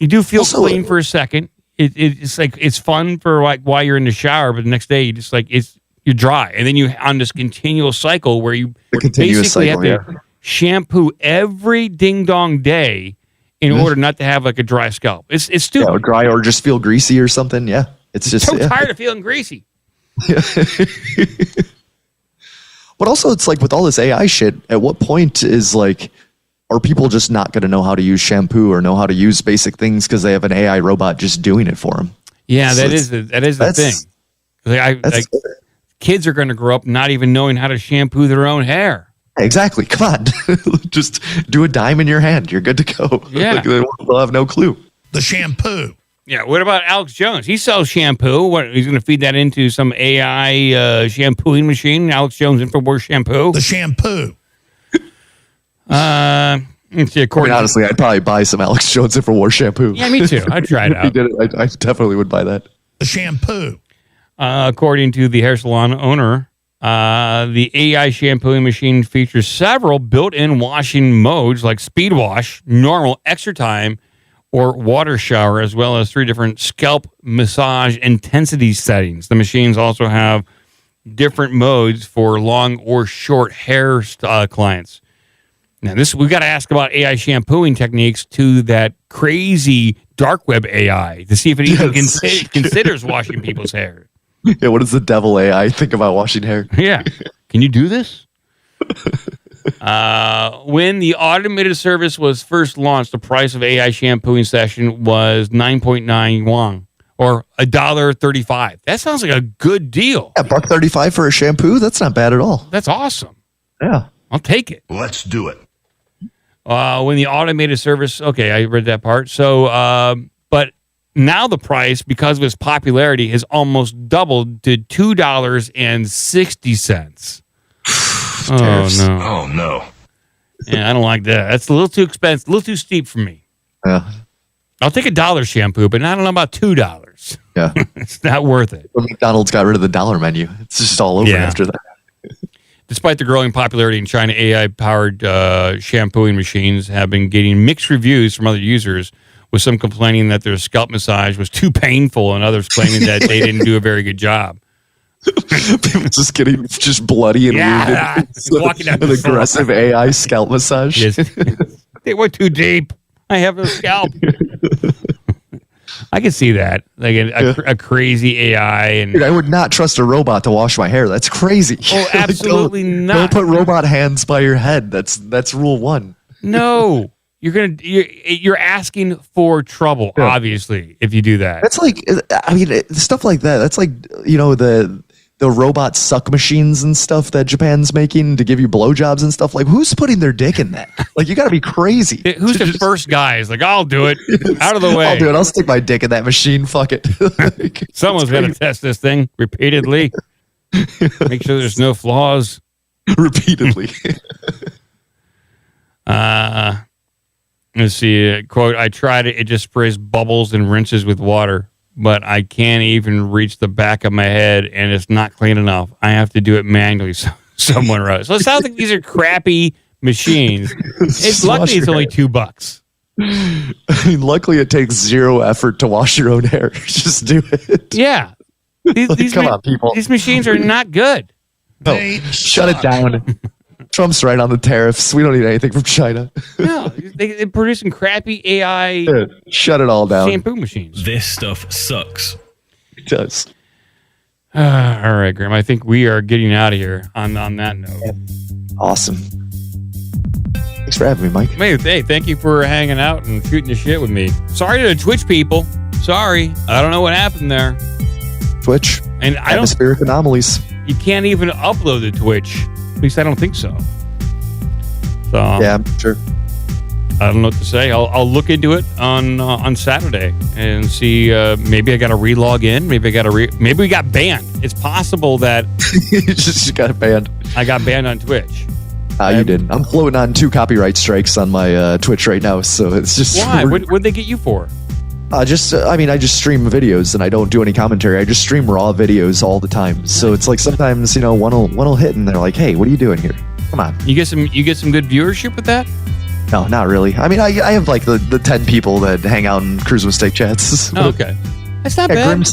do feel clean for a second, it's like it's fun for like while you're in the shower, but the next day you just like you're dry, and then you're on this continual cycle where you basically have to shampoo every ding dong day in order not to have like a dry scalp. It's stupid. Or dry, or just feel greasy or something. Yeah, it's just so tired of feeling greasy. But also, it's like with all this AI shit, at what point is like, are people just not going to know how to use shampoo or know how to use basic things because they have an AI robot just doing it for them? Yeah, that is the thing. Like kids are going to grow up not even knowing how to shampoo their own hair. Exactly. Come on. Just do a dime in your hand. You're good to go. Yeah. Like, they'll have no clue. The shampoo. Yeah. What about Alex Jones? He sells shampoo. What, he's going to feed that into some AI shampooing machine? Alex Jones InfoWars shampoo? The shampoo. Honestly, I'd probably buy some Alex Jones InfoWars shampoo. Yeah, me too. I'd try it out. If he did it, I definitely would buy that. The shampoo. According to the hair salon owner, the AI shampooing machine features several built-in washing modes like speed wash, normal, extra time, or water shower, as well as 3 different scalp massage intensity settings. The machines also have different modes for long or short hair clients. Now, we got to ask about AI shampooing techniques to that crazy dark web AI to see if it even considers washing people's hair. Yeah, what does the devil AI think about washing hair? Yeah. Can you do this? When the automated service was first launched, the price of AI shampooing session was 9.9 yuan, or $1.35. That sounds like a good deal. Yeah, $1.35 for a shampoo? That's not bad at all. That's awesome. Yeah. I'll take it. Let's do it. When the automated service, okay, I read that part. So, but now the price, because of its popularity, has almost doubled to $2.60. Oh no! Yeah, I don't like that. That's a little too expensive, a little too steep for me. Yeah, I'll take $1 shampoo, but I don't know about $2. Yeah, it's not worth it. Well, McDonald's got rid of the dollar menu. It's just all over after that. Despite the growing popularity in China, AI-powered shampooing machines have been getting mixed reviews from other users, with some complaining that their scalp massage was too painful and others claiming that they didn't do a very good job. People just getting bloody and wounded. Walking down an aggressive AI scalp massage. Yes. They went too deep. I have no scalp. I can see that. Like a crazy AI. And Dude, I would not trust a robot to wash my hair. That's crazy. Oh, absolutely not. Don't put robot hands by your head. That's rule 1. No. You're asking for trouble, obviously, if you do that. That's like, I mean, stuff like that. That's like, the robot suck machines and stuff that Japan's making to give you blowjobs and stuff. Like, who's putting their dick in that? Like, you got to be crazy. Who's the first guy? Is like, I'll do it. Out of the way. I'll do it. I'll stick my dick in that machine. Fuck it. Someone's got to test this thing repeatedly. Make sure there's no flaws. Repeatedly. Let's see. Quote, I tried it. It just sprays bubbles and rinses with water, but I can't even reach the back of my head, and it's not clean enough. I have to do it manually. So someone wrote. So it sounds like these are crappy machines. Luckily, it's only $2. I mean, luckily it takes 0 effort to wash your own hair. Just do it. Yeah. Come on, people. These machines are not good. No, shut it down. Trump's right on the tariffs. We don't need anything from China. No, they're producing crappy AI. Shut it all down. Shampoo machines. This stuff sucks. It does. All right, Graham. I think we are getting out of here on that note. Awesome. Thanks for having me, Mike. Hey, thank you for hanging out and shooting the shit with me. Sorry to the Twitch people. Sorry. I don't know what happened there. Twitch. And atmospheric anomalies. you can't even upload to Twitch. At least I don't think so. So yeah, sure. I don't know what to say. I'll look into it on Saturday and see. Maybe I got to re-log in. Maybe we got banned. It's possible that you just got banned. I got banned on Twitch. You didn't. I'm floating on 2 copyright strikes on my Twitch right now, so it's just why? What'd they get you for? I just stream videos and I don't do any commentary. I just stream raw videos all the time. So it's like sometimes one'll hit and they're like, "Hey, what are you doing here? Come on." You get some good viewership with that? No, not really. I mean, I have like the 10 people that hang out in Cruise Mistake chats. Oh, okay, that's not bad.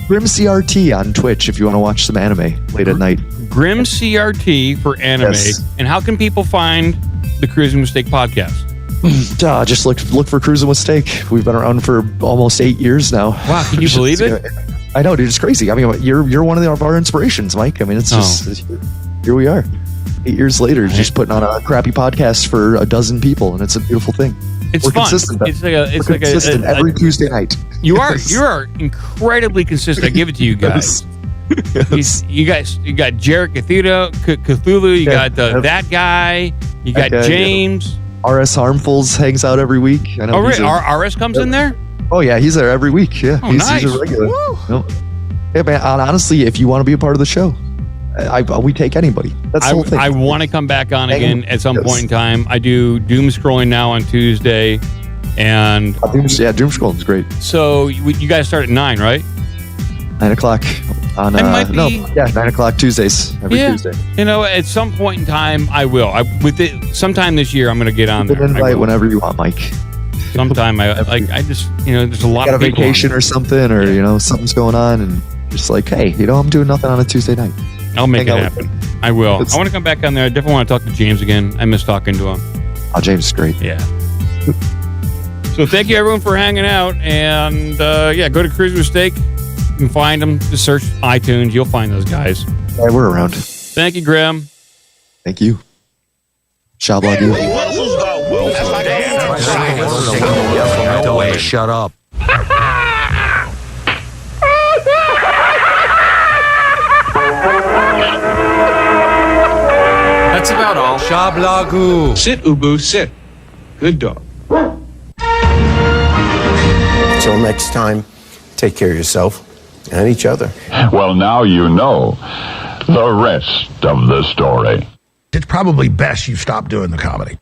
Grim CRT on Twitch if you want to watch some anime late at night. Grim CRT for anime. Yes. And how can people find the Cruise Mistake podcast? Just look for Cruise Mistake. We've been around for almost 8 years now. Wow, can you believe it? I know, dude. It's crazy. I mean, you're one of our inspirations, Mike. I mean, it's just here we are. 8 years later, just putting on a crappy podcast for a dozen people, and it's a beautiful thing. It's We're fun. Consistent, it's like consistent every Tuesday night. You are incredibly consistent. I give it to you guys. Yes. You got Jared Cthulhu. You got that guy. You got James. RS Harmfuls hangs out every week. I know. RS comes in there. Oh yeah, he's there every week. Yeah, he's a regular. Nope. Yeah, man. Honestly, if you want to be a part of the show, we take anybody. That's the whole thing. I want to come back on again at some point in time. I do doom scrolling now on Tuesday, and doom scrolling is great. So you guys start at 9, right? 9 o'clock on 9 o'clock Tuesdays every Tuesday. At some point in time, I will. Sometime this year, I'm going to get on there. You can invite whenever you want, Mike. Sometime I just there's a lot of people. Got a vacation or something, or something's going on, and just like, hey, I'm doing nothing on a Tuesday night. I'll make it happen. I will. I want to come back on there. I definitely want to talk to James again. I miss talking to him. Oh, James is great. Yeah. So thank you everyone for hanging out, and go to Cruise Mistake. You can find them. Just search iTunes. You'll find those guys. Yeah, we're around. Thank you, Grim. Thank you. Shablog you. Shut up. That's about all. Shablagu. Sit, Ubu, sit. Good dog. Until next time, take care of yourself and each other. Well, now you know the rest of the story. It's probably best you stop doing the comedy.